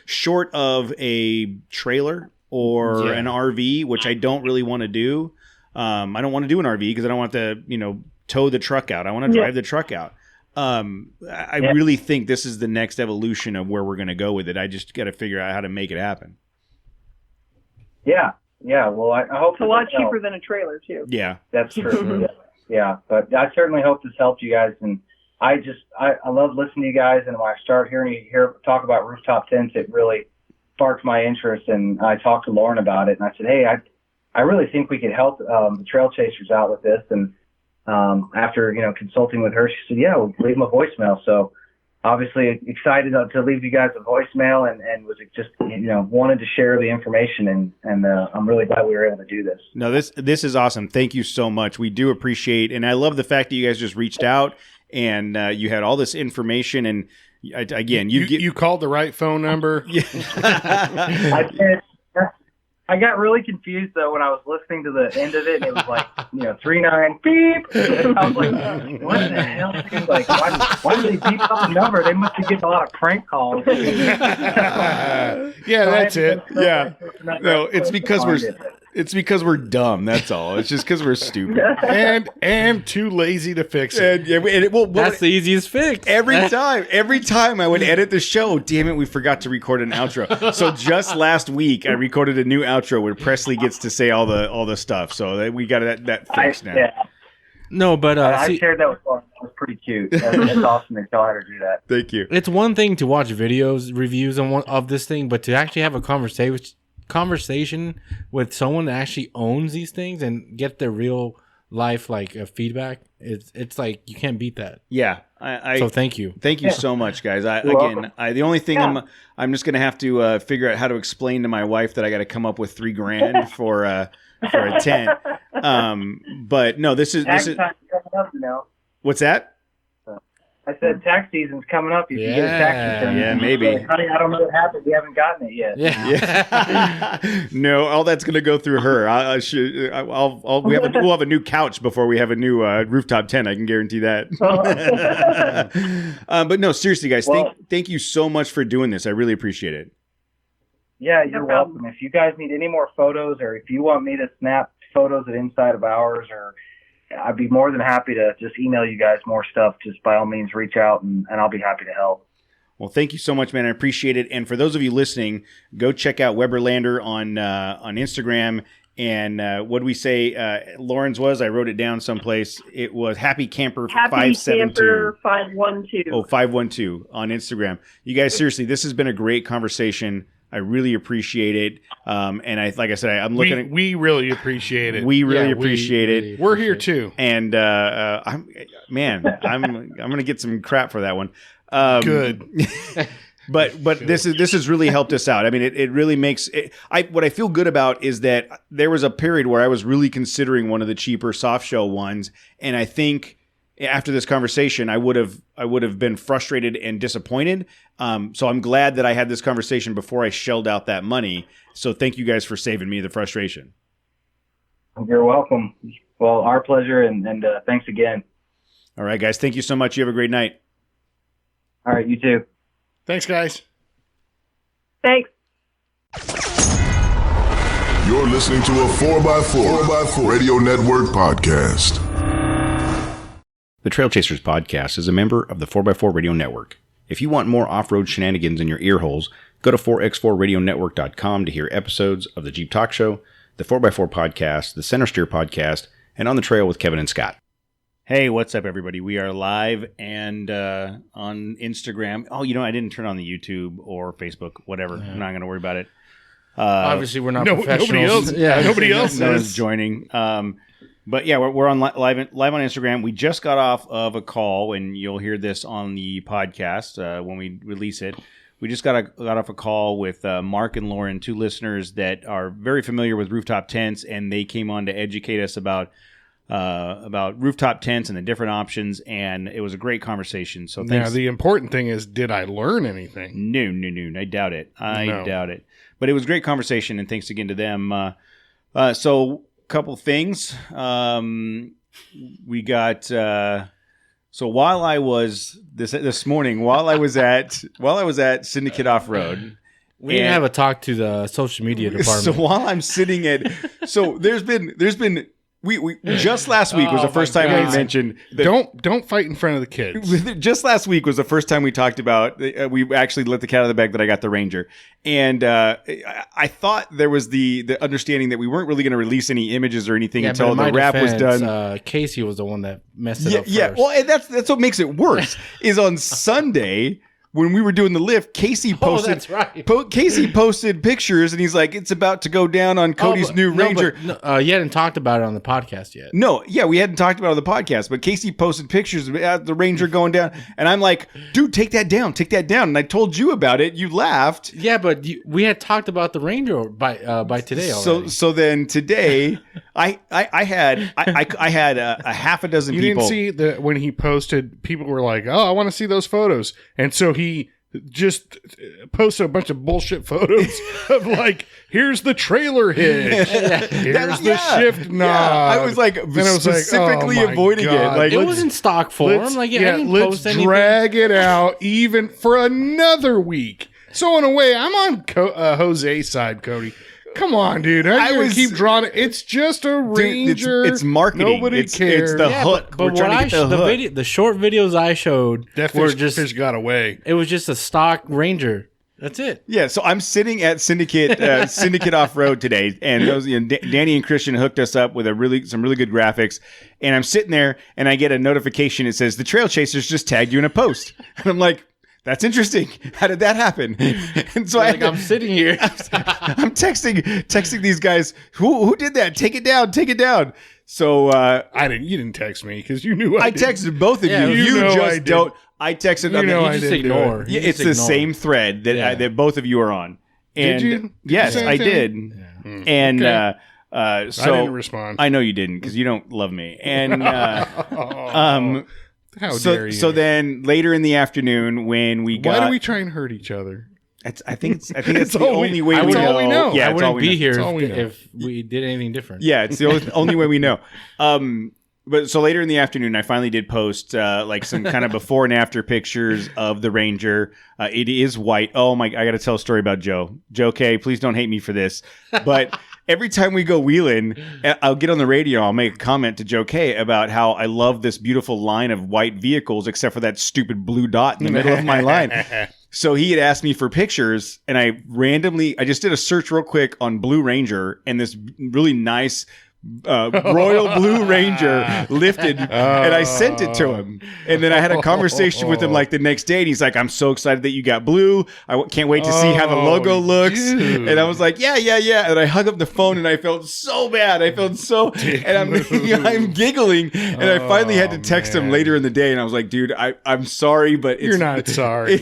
Short of a trailer or an RV, which I don't really want to do. I don't want to do an RV because I don't want to, tow the truck out. I want to drive the truck out. I really think this is the next evolution of where we're going to go with it. I just got to figure out how to make it happen. Yeah. Well, I hope it's a lot cheaper than a trailer too. Yeah, that's true. Yeah. But I certainly hope this helped you guys. And I love listening to you guys. And when I start hearing you talk about rooftop tents, it really sparked my interest. And I talked to Lauren about it, and I said, hey, I really think we could help the trail chasers out with this. And after consulting with her, she said, yeah, we'll leave them a voicemail. So obviously excited to leave you guys a voicemail, and was just wanted to share the information, and I'm really glad we were able to do this. No, this is awesome. Thank you so much. We do appreciate, and I love the fact that you guys just reached out and you had all this information. And again, you called the right phone number. Yeah. I did. I got really confused though when I was listening to the end of it, and it was like, 39 beep. I was like, what the hell? Like, why did they beep up the number? They must be getting a lot of prank calls. Yeah, that's it. Yeah. No, it's because we're dumb. That's all. It's just because we're stupid and too lazy to fix it. That's the easiest fix. Every time I would edit the show, damn it, we forgot to record an outro. So just last week, I recorded a new outro where Presley gets to say all the stuff. So we got that fixed now. Yeah. No, but I shared that with Lauren. That was pretty cute. That's awesome to tell her to do that. Thank you. It's one thing to watch reviews of this thing, but to actually have a conversation with someone that actually owns these things and get their real life feedback, it's like you can't beat that. Yeah. So thank you so much, guys. The only thing I'm just gonna have to figure out how to explain to my wife that I got to come up with $3,000 for a tent. But no, this is coming up, What's that? I said tax season's coming up. You can get a tax return. Yeah, maybe. Honey, I don't know what happened. We haven't gotten it yet. Yeah. No, all that's going to go through her. We'll have a new couch before we have a new rooftop tent. I can guarantee that. But no, seriously, guys, thank you so much for doing this. I really appreciate it. Yeah, you're welcome. If you guys need any more photos, or if you want me to snap photos of inside of ours, or I'd be more than happy to just email you guys more stuff. Just by all means, reach out and I'll be happy to help. Well, thank you so much, man. I appreciate it. And for those of you listening, go check out Weberlander on Instagram. And what did we say Lauren's was? I wrote it down someplace. It was Happy Camper 572. Camper 512. Oh, 512 on Instagram. You guys, seriously, this has been a great conversation. I really appreciate it. And like I said, I'm looking at. We really appreciate it. We really appreciate it. We're here too. And I'm going to get some crap for that one. Good. But this has really helped us out. I mean, it really makes it. What I feel good about is that there was a period where I was really considering one of the cheaper soft shell ones, and I think after this conversation, I would have been frustrated and disappointed. So I'm glad that I had this conversation before I shelled out that money. So thank you guys for saving me the frustration. You're welcome. Well, our pleasure, and thanks again. All right, guys. Thank you so much. You have a great night. All right, you too. Thanks, guys. Thanks. You're listening to a 4x4 Radio Network podcast. The Trail Chasers podcast is a member of the 4x4 Radio Network. If you want more off-road shenanigans in your ear holes, go to 4x4radionetwork.com to hear episodes of the Jeep Talk Show, the 4x4 podcast, the Center Steer podcast, and On the Trail with Kevin and Scott. Hey, what's up, everybody? We are live and on Instagram. Oh, I didn't turn on the YouTube or Facebook, whatever. Yeah. I'm not going to worry about it. Obviously, we're not professionals. Nobody else no is one's joining. But yeah, we're on live on Instagram. We just got off of a call, and you'll hear this on the podcast when we release it. We just got off a call with Mark and Lauren, two listeners that are very familiar with rooftop tents, and they came on to educate us about rooftop tents and the different options, and it was a great conversation. So thanks. Now, the important thing is, did I learn anything? No. I doubt it. Doubt it. But it was a great conversation, and thanks again to them. So a couple things. We got so while I was this morning, while I was at Syndicate Off Road. We didn't have a talk to the social media department. So while I'm sitting there's been we just last week was the first time we mentioned that, don't fight in front of the kids. Just last week was the first time we talked about we actually let the cat out of the bag that I got the Ranger, and I thought there was the understanding that we weren't really going to release any images or anything until the wrap was done. Casey was the one that messed it up first. Yeah, well, and that's what makes it worse. Is on Sunday. When we were doing the lift, Casey posted. Oh, that's right. Casey posted pictures, and he's like, "It's about to go down on Cody's new Ranger." You hadn't talked about it on the podcast yet. No, yeah, we hadn't talked about it on the podcast, but Casey posted pictures of the Ranger going down, and I'm like, "Dude, take that down." And I told you about it. You laughed. Yeah, but we had talked about the Ranger by today already. So then today, I had a half a dozen people. You didn't see when he posted, people were like, "Oh, I want to see those photos," and so he just posted a bunch of bullshit photos of like, here's the trailer hitch, here's the shift knob. I was like specifically avoiding it. Like, it was in stock form. Like, let's drag it out even for another week. So in a way, I'm on Jose's side, Cody. Come on, dude. I was keep drawing it. It's just a Ranger. It's marketing. Nobody cares. It's the hook. But we're trying to get the hook. The short videos I showed were just got away. It was just a stock Ranger. That's it. Yeah, so I'm sitting at Syndicate Off Road today, and those Danny and Christian hooked us up with some really good graphics. And I'm sitting there, and I get a notification. It says the Trail Chasers just tagged you in a post, and I'm like, that's interesting. How did that happen? And so I'm sitting here. I'm texting these guys. Who did that? Take it down. So you didn't text me because you knew I texted both of you. You just don't. I texted them. You just ignore. Yeah, it's the same thread that both of you are on. And did you? Yes, I did. Yeah. And okay. So I didn't respond. I know you didn't because you don't love me. And how dare you? So then later in the afternoon when we got... Why do we try and hurt each other? I think it's the only way we know. All we know. Yeah, I wouldn't be here if we did anything different. Yeah, it's the only way we know. But so later in the afternoon, I finally did post like some kind of before and after pictures of the Ranger. It is white. Oh my! I got to tell a story about Joe. Joe K, please don't hate me for this. But every time we go wheeling, I'll get on the radio. I'll make a comment to Joe K about how I love this beautiful line of white vehicles, except for that stupid blue dot in the middle of my line. So he had asked me for pictures, and I just did a search real quick on Blue Ranger, and this really nice Royal Blue Ranger lifted, and I sent it to him. And then I had a conversation with him like the next day, and he's like, "I'm so excited that you got blue. I can't wait to see how the logo looks." Dude. And I was like, "Yeah." And I hung up the phone, and I felt so bad. And I'm giggling, and I finally had to text him later in the day, and I was like, "Dude, I'm sorry, but You're not sorry.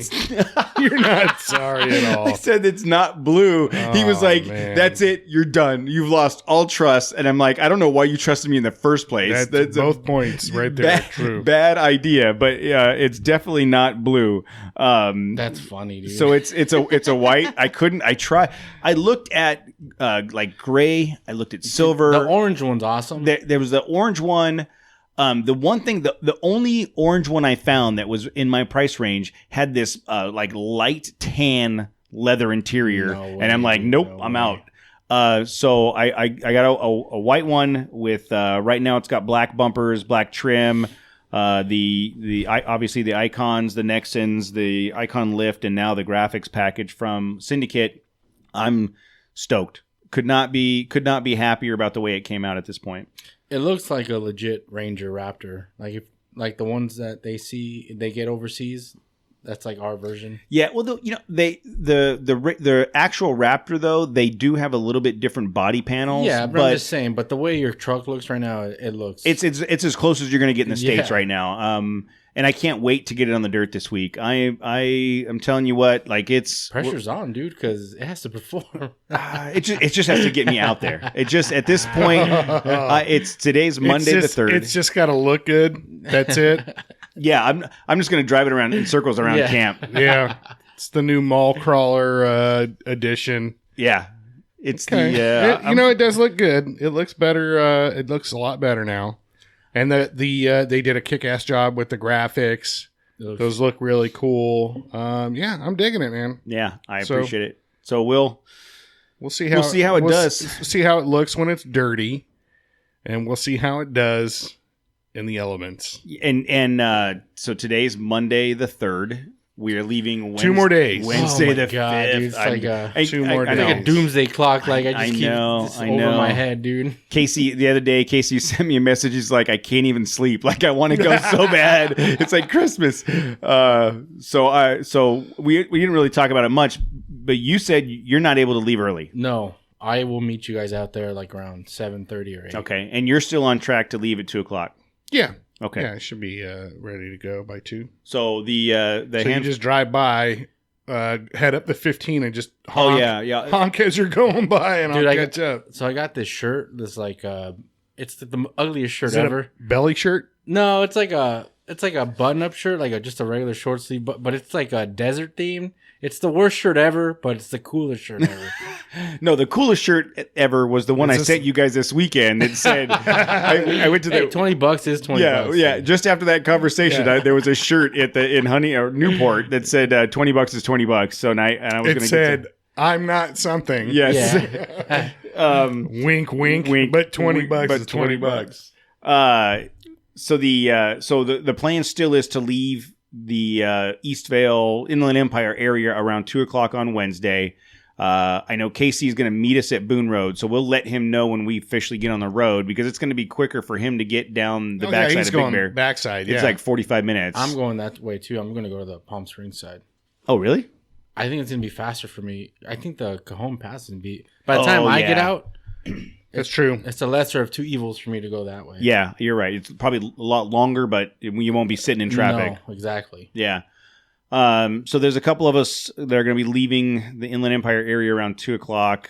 You're not sorry at all. I said it's not blue." He was like, man. "That's it. You're done. You've lost all trust." And I'm like, I don't know why you trusted me in the first place. That's both points right there. True. Bad idea, but it's definitely not blue. That's funny, dude. So it's a white. I looked at like gray. I looked at silver. The orange one's awesome. There was the orange one. The only orange one I found that was in my price range had this like light tan leather interior, and I'm like, nope, I'm out. So I got a white one with right now it's got black bumpers, black trim, obviously the icons, the Nexons, the icon lift, and now the graphics package from Syndicate. I'm stoked. Could not be happier about the way it came out at this point. It looks like a legit Ranger Raptor, like the ones that they get overseas. That's like our version. Yeah, well, the actual Raptor though, they do have a little bit different body panels. Yeah, but I'm just saying. But the way your truck looks right now, it looks it's as close as you're going to get in the States right now. And I can't wait to get it on the dirt this week. I'm telling you what, like pressure's on, dude, because it has to perform. It just has to get me out there. It just at this point, today's Monday the 3rd. It's just got to look good. That's it. Yeah, I'm just going to drive it around in circles around camp. Yeah, it's the new mall crawler edition. Yeah, it's it does look good. It looks better. It looks a lot better now. And they did a kick-ass job with the graphics. Those look really cool. Yeah, I'm digging it, man. Yeah, I appreciate it. So we'll see how it does. See how it looks when it's dirty, and we'll see how it does in the elements. And so today's Monday the 3rd. We are leaving Wednesday. 2 more days. Wednesday the 5th. Dude, it's like 2 more days. Like a doomsday clock. Like I keep this over my head, dude. Casey, the other day, sent me a message. He's like, I can't even sleep. Like I want to go so bad. It's like Christmas. So we didn't really talk about it much, but you said you're not able to leave early. No, I will meet you guys out there like around 7:30 or 8. Okay, and you're still on track to leave at 2:00. Yeah. Okay. Yeah, I should be ready to go by 2. So you just drive by, head up the 15 and just honk. Yeah. Honk as you're going by, and I'll catch up. So I got this shirt. This like it's the ugliest shirt Is it ever. A belly shirt? No, it's like a button-up shirt, like just a regular short sleeve, but it's like a desert theme. It's the worst shirt ever, but it's the coolest shirt ever. No, the coolest shirt ever was the one I sent you guys this weekend. It said, I went to the $20 is $20. Yeah. Just after that conversation, there was a shirt in Newport that said $20 is $20. So and I was going to said, I'm not something. Yes. Yeah. Wink, wink. But $20 is $20. So the plan still is to leave the Eastvale Inland Empire area around 2:00 on Wednesday. I know Casey's going to meet us at Boone Road, so we'll let him know when we officially get on the road because it's going to be quicker for him to get down the backside of Big Bear. Backside, It's like 45 minutes. I'm going that way too. I'm going to go to the Palm Springs side. Oh, really? I think it's going to be faster for me. I think the Cajon Pass is going to be... By the time I get out... That's true. It's the lesser of two evils for me to go that way. Yeah, you're right. It's probably a lot longer, but you won't be sitting in traffic. No, exactly. Yeah. So there's a couple of us that are going to be leaving the Inland Empire area around 2:00.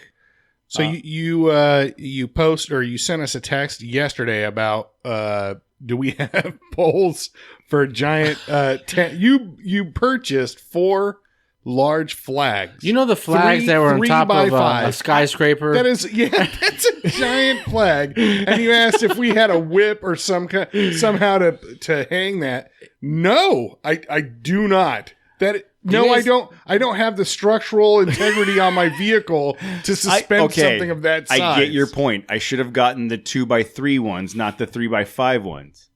So you post or you sent us a text yesterday about do we have poles for a giant tent? You purchased 4 large flags. You know the flags that were on top of a skyscraper? That's a giant flag. And you asked if we had a whip or somehow to hang that. No, I do not. No, I don't. I don't have the structural integrity on my vehicle to suspend something of that size. I get your point. I should have gotten the 2x3 ones, not the 3x5 ones.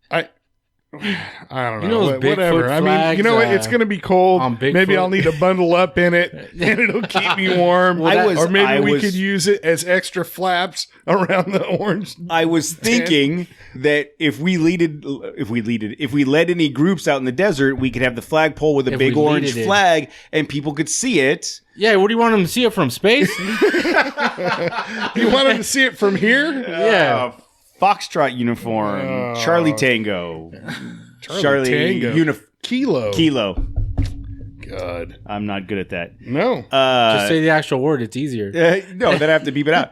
I don't know. You know those Whatever. Bigfoot I mean, you know what? It's going to be cold. Maybe I'll need to bundle up in it, and it'll keep me warm. Or maybe we could use it as extra flaps around the orange. I was thinking that if we led any groups out in the desert, we could have the flagpole with a big orange flag, and people could see it. Yeah, what do you want them to see it from space? You want them to see it from here? Yeah. Foxtrot uniform, Charlie Tango, Charlie Tango, Kilo. God, I'm not good at that. No, just say the actual word. It's easier. No, then I have to beep it out.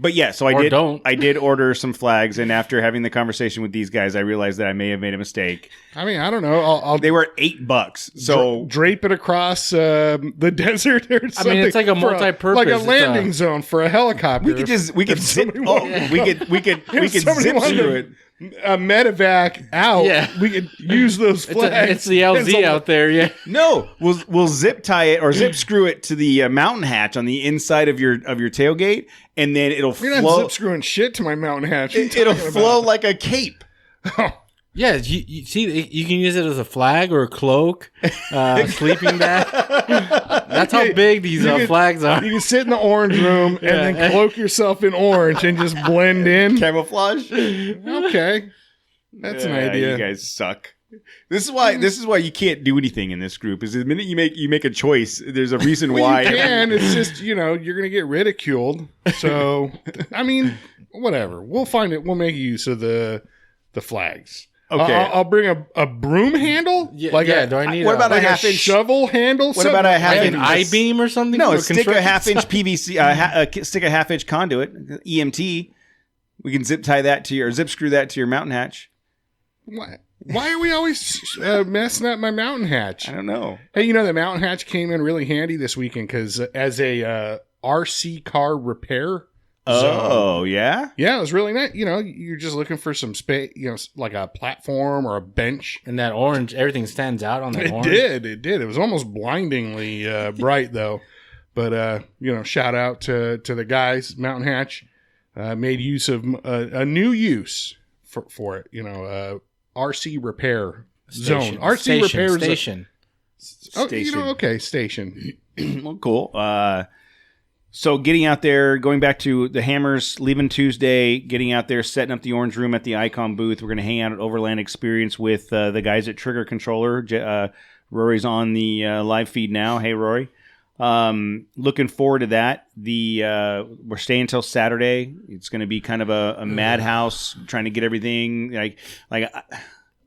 But yeah, so I did order some flags, and after having the conversation with these guys, I realized that I may have made a mistake. I mean, I don't know. They were $8, so drape it across the desert or something. I mean, it's like a multi-purpose, like a landing zone for a helicopter. We could zip through it. A medevac out. Yeah. We could use those flags. It's the LZ out there. Yeah. No, we'll zip tie it or zip screw it to the mountain hatch on the inside of your tailgate, and then it'll flow. You're not zip screwing shit to my mountain hatch. It'll flow like a cape. Yeah, you see, you can use it as a flag or a cloak, sleeping bag. That's how big these flags are. You can sit in the orange room and then cloak yourself in orange and just blend in. Camouflage. Okay, that's an idea. You guys suck. This is why you can't do anything in this group. Is the minute you make a choice, there's a reason why. You can. It's just you're gonna get ridiculed. So I mean, whatever. We'll find it. We'll make use of the flags. Okay, I'll bring a broom handle. Do I need? What about a half-inch shovel handle? What about a half-inch I-beam or something? No, stick a half-inch PVC. Stick a half-inch conduit, EMT. We can zip screw that to your mountain hatch. Why are we always messing up my mountain hatch? I don't know. Hey, the mountain hatch came in really handy this weekend because as a RC car repair. Oh, yeah? Yeah, it was really nice. You're just looking for some space, like a platform or a bench. And that orange, everything stands out on that orange. It did. It was almost blindingly bright, though. But, shout out to the guys, Mountain Hatch. Made use of a new use for it, RC repair zone. RC repair station. Station. Well, cool. So getting out there, going back to the Hammers, leaving Tuesday, getting out there, setting up the Orange Room at the Icon booth. We're going to hang out at Overland Experience with the guys at Trigger Controller. Rory's on the live feed now. Hey, Rory. Looking forward to that. We're staying until Saturday. It's going to be kind of a madhouse, trying to get everything.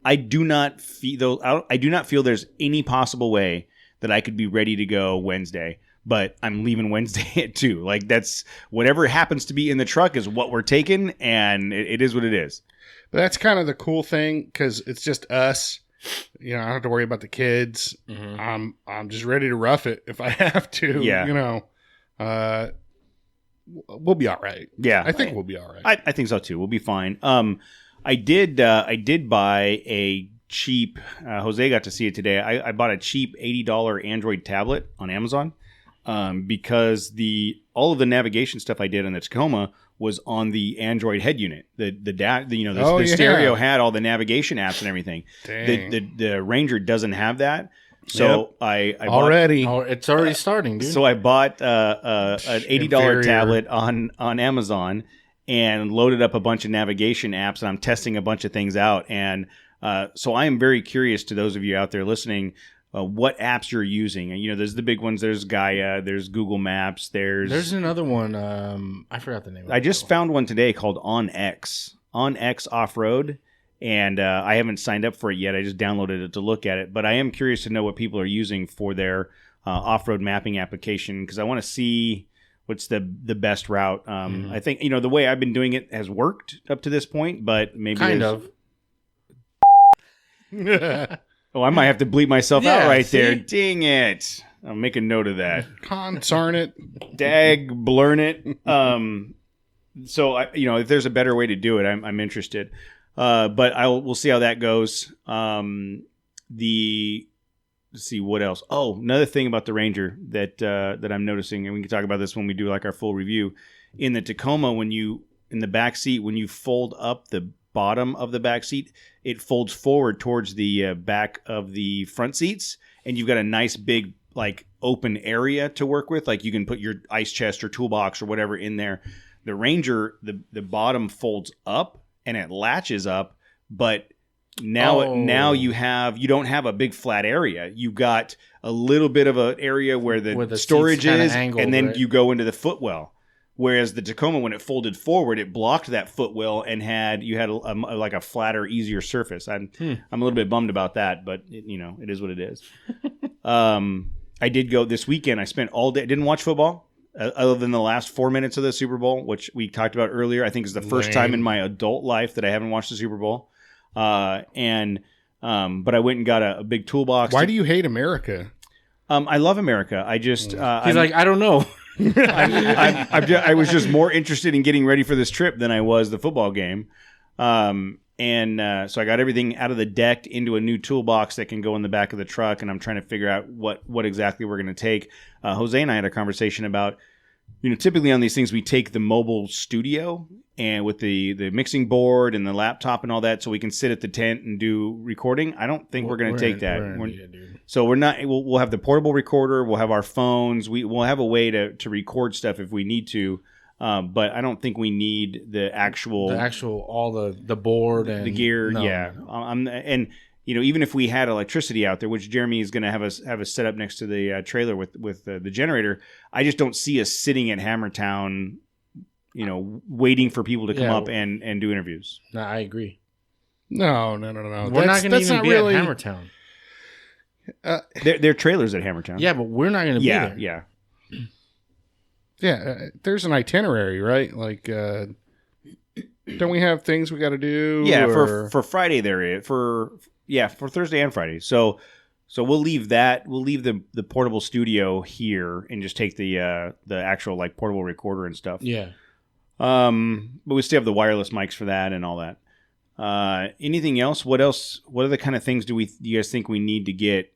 I do not feel there's any possible way that I could be ready to go Wednesday. But I'm leaving Wednesday at 2. That's whatever happens to be in the truck is what we're taking, and it is what it is. But that's kind of the cool thing because it's just us. I don't have to worry about the kids. Mm-hmm. I'm just ready to rough it if I have to. Yeah. We'll be all right. Yeah, I think we'll be all right. I think so too. We'll be fine. I did buy a cheap. Jose got to see it today. I bought a cheap $80 Android tablet on Amazon. Because all of the navigation stuff I did on the Tacoma was on the Android head unit. The stereo had all the navagation apps and everything. The Ranger doesn't have that. So I bought, it's already starting, dude. So I bought an $80 tablet on Amazon and loaded up a bunch of navigation apps, and I'm testing a bunch of things out. And so I am very curious to those of you out there listening. What apps you're using. There's the big ones. There's Gaia. There's Google Maps. There's another one. I forgot the name of it. I just found one today called OnX Off-Road, and I haven't signed up for it yet. I just downloaded it to look at it, but I am curious to know what people are using for their off-road mapping application because I want to see what's the best route. I think the way I've been doing it has worked up to this point, but maybe kind of. Oh, I might have to bleep myself out right there. Dang it. I'll make a note of that. Consarn it. Dag, blurn it. So, if there's a better way to do it, I'm interested. But we'll see how that goes. The let's see what else. Oh, another thing about the Ranger that I'm noticing, and we can talk about this when we do like our full review. In the Tacoma, in the back seat, when you fold up the bottom of the back seat, it folds forward towards the back of the front seats, and you've got a nice big like open area to work with. Like you can put your ice chest or toolbox or whatever in there. The Ranger, the bottom folds up and it latches up, but now you don't have a big flat area. You've got a little bit of an area where the storage is, angled, and then you go into the footwell. Whereas the Tacoma, when it folded forward, it blocked that footwell and you had like a flatter, easier surface. I'm a little bit bummed about that, but it is what it is. I did go this weekend. I spent all day. Didn't watch football other than the last 4 minutes of the Super Bowl, which we talked about earlier. I think is the first time in my adult life that I haven't watched the Super Bowl. But I went and got a big toolbox. Why do you hate America? I love America. I just he's like, I don't know. I was just more interested in getting ready for this trip than I was the football game. So I got everything out of the deck into a new toolbox that can go in the back of the truck, and I'm trying to figure out what exactly we're going to take. Jose and I had a conversation about, typically on these things we take the mobile studio and with the mixing board and the laptop and all that, so we can sit at the tent and do recording. I don't think we're going to take that. So we're not. We'll have the portable recorder. We'll have our phones. We'll have a way to record stuff if we need to. But I don't think we need the actual all the board and the gear. No. Yeah, and even if we had electricity out there, which Jeremy is going to have us set up next to the trailer with the generator, I just don't see us sitting at Hammertown, waiting for people to come up and do interviews. No, I agree. No. We're not going to even be at Hammertown. They're trailers at Hammertown. Yeah, but we're not going to be there. Yeah. Yeah, there's an itinerary, right? Like, don't we have things we got to do? Yeah, for Friday there is. For Thursday and Friday. So we'll leave that. We'll leave the portable studio here and just take the actual like portable recorder and stuff. Yeah. But we still have the wireless mics for that and all that. Anything else? What else? What other kind of things do you guys think we need to get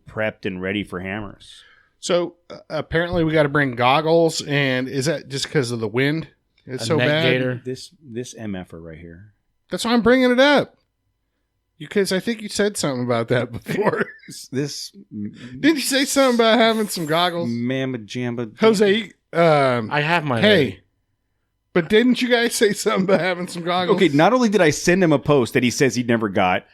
prepped and ready for hammers? So apparently we got to bring goggles, and is that just because of the wind? It's so bad. Gator. This MFer right here. That's why I'm bringing it up. Because I think you said something about that before. Didn't you say something about having some goggles? Mamma Jamba. Jose, I have mine. Hey, but didn't you guys say something about having some goggles? Okay, not only did I send him a post that he says he never got.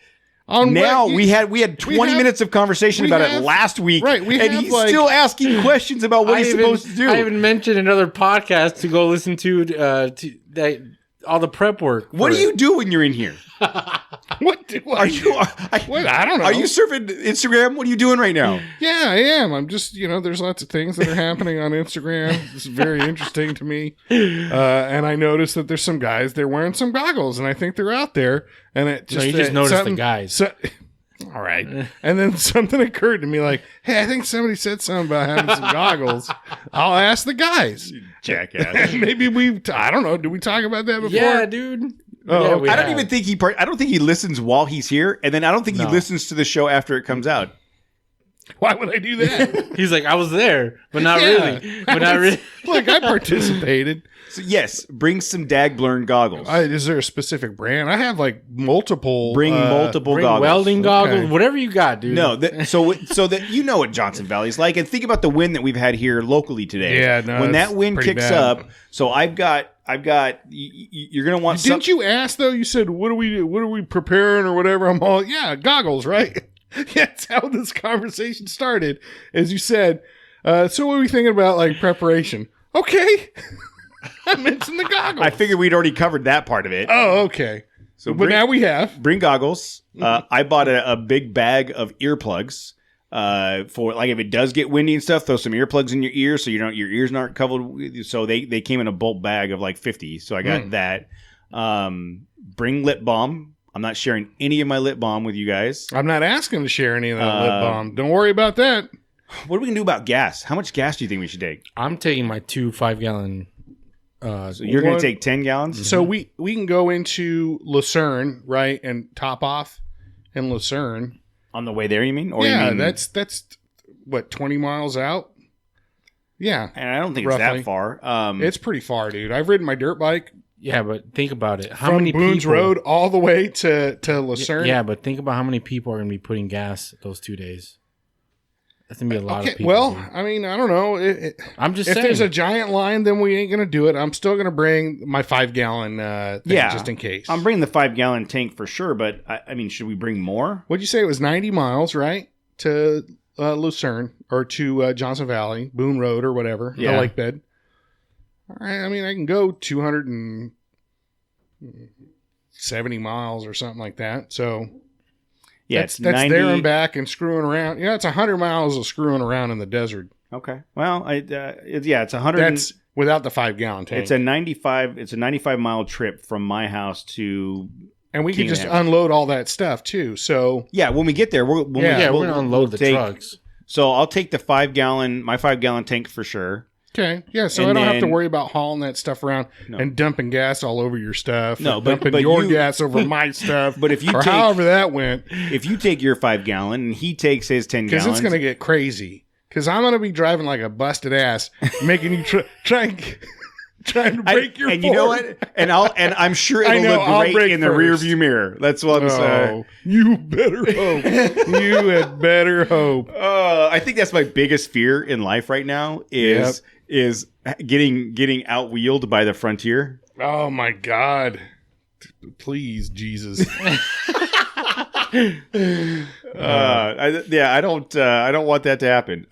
We had 20 minutes of conversation about it last week, right? And he's still asking questions about what he's supposed to do. I even mentioned another podcast to go listen to all the prep work. What do you do when you're in here? What are you? I don't know. Are you surfing Instagram? What are you doing right now? Yeah, I am. I'm just, there's lots of things that are happening on Instagram. It's very interesting to me. And I noticed that there's some guys, they're wearing some goggles, and I think they're out there. And it just, you just noticed the guys. All right. And then something occurred to me like, hey, I think somebody said something about having some goggles. I'll ask the guys. Jackass. Maybe I don't know. Did we talk about that before? Yeah, dude. Oh, yeah, I don't even think I don't think he listens while he's here, and then I don't think he listens to the show after it comes out. Why would I do that? He's like, I was there, but not really. But not really. Look, I participated. So yes, bring some Dagblern goggles. Is there a specific brand? I have like multiple. Bring multiple goggles. Welding goggles, whatever you got, dude. No, so that you know what Johnson Valley's like, and think about the wind that we've had here locally today. Yeah, no, when that wind kicks up. So I've got. You're gonna want. Didn't you ask though? You said, "What are we preparing or whatever?" I'm all, yeah, goggles, right? Yeah, that's how this conversation started. As you said, so what are we thinking about, like preparation? Okay, I mentioned the goggles. I figured we'd already covered that part of it. Oh, okay. So, but now we have bring goggles. I bought a big bag of earplugs. For like if it does get windy and stuff, throw some earplugs in your ears so your ears aren't covered. So they came in a bulk bag of like 50. So I got that. Bring lip balm. I'm not sharing any of my lip balm with you guys. I'm not asking to share any of that lip balm. Don't worry about that. What are we gonna do about gas? How much gas do you think we should take? I'm taking my 2 5-gallon. So you're gonna take 10 gallons. So we can go into Lucerne, right, and top off in Lucerne. On the way there, you mean? Or yeah, you mean, that's what, 20 miles out. Yeah, and I don't think roughly. it's that far. It's pretty far, dude. I've ridden my dirt bike Yeah, but think about it. How from many Boone's people, Road all the way to Lucerne. Yeah, but think about how many people are going to be putting gas those 2 days. That's going to be a lot of people. Well, dude. I mean, I don't know. I'm just if saying. there's a giant line, then we ain't going to do it. I'm still going to bring my 5-gallon thing Yeah. just in case. I'm bringing the 5-gallon tank for sure, but I mean, should we bring more? What'd you say? It was 90 miles, right? To Lucerne or to Johnson Valley, Boone Road or whatever, Yeah. the lake bed. All right. I mean, I can go 270 miles or something like that. So Yeah, that's it's 90. there and back and screwing around. It's 100 miles of screwing around in the desert. Okay. Well, it's 100. That's without the 5-gallon tank. It's a 95 mile trip from my house to. and we King can just and a half. unload all that stuff too. So Yeah, when we get there, we're we're going to unload the trucks. So I'll take the 5-gallon tank for sure. okay, yeah. So And I don't have to then- worry about hauling that stuff around and dumping gas all over your stuff. No, or but- dumping but your you- gas over my stuff. But if you or take- however that went, If you take your 5-gallon and he takes his 10 because gallons, it's going to get crazy. Because I'm going to be driving like a busted ass, making you trying to break your. and you know Ford. what? And I'm sure I it'll know, look I'll great break in the first. rear view mirror. That's what I'm saying. Oh, you better hope. You had better hope. I think that's my biggest fear in life right now is getting outwheeled by the Frontier. Oh my God! Please, Jesus. I don't want that to happen.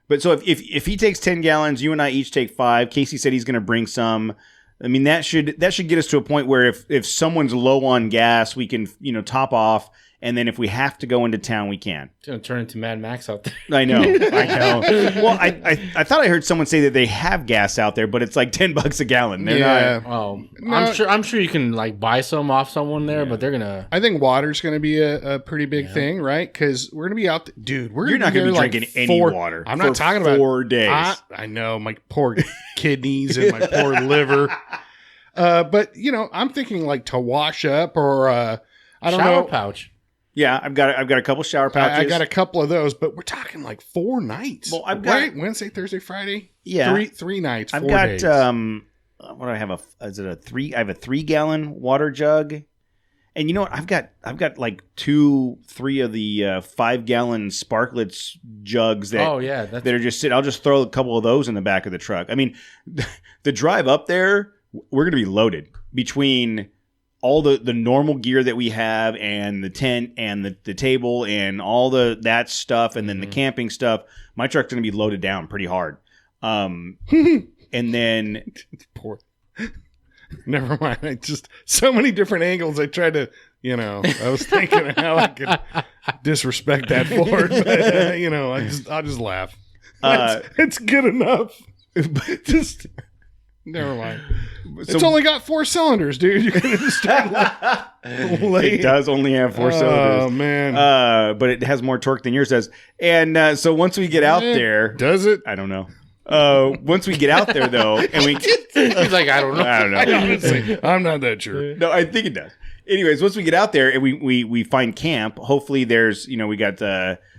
But so if he takes 10 gallons, you and I each take 5. Casey said he's going to bring some. I mean, that should get us to a point where if someone's low on gas, we can top off, and then if we have to go into town, we can. It's going to turn into Mad Max out there. I know. Well, I thought I heard someone say that they have gas out there, but it's like $10 a gallon. They're not. Oh, No. I'm sure you can like buy some off someone there, but they're gonna. I think water's going to be a pretty big thing, right? Because we're going to be out, dude. You're not going to be drinking any water. I'm for not talking about 4 days. I know my poor kidneys and my poor liver. But I'm thinking like to wash up or I don't shower know. pouch. Yeah, I've got a couple shower pouches. I got a couple of those, but we're talking like 4 nights. Well, I've got- right? Wednesday, Thursday, Friday. Yeah. three nights. I've 4 got days. what do I have? Is it a 3? I have a 3-gallon water jug, and you know what? I've got like 2-3 of the 5-gallon Sparklets jugs that that's that are just sitting. I'll just throw a couple of those in the back of the truck. I mean, the drive up there, we're going to be loaded between all the normal gear that we have and the tent and the table and all that stuff and then the camping stuff. My truck's going to be loaded down pretty hard. And then poor. Never mind. I just so many different angles. I tried to, I was thinking of how I could disrespect that Ford, but I'll just laugh. It's good enough. Just never mind. It's only got 4 cylinders, dude. You're gonna just start it does only have 4 cylinders. Oh man. But it has more torque than yours does. And so once we get out there, does it? I don't know. Once we get out there though, and we He's like, I don't know. I don't know. Honestly, I'm not that sure. No, I think it does. Anyways, once we get out there and we find camp, hopefully there's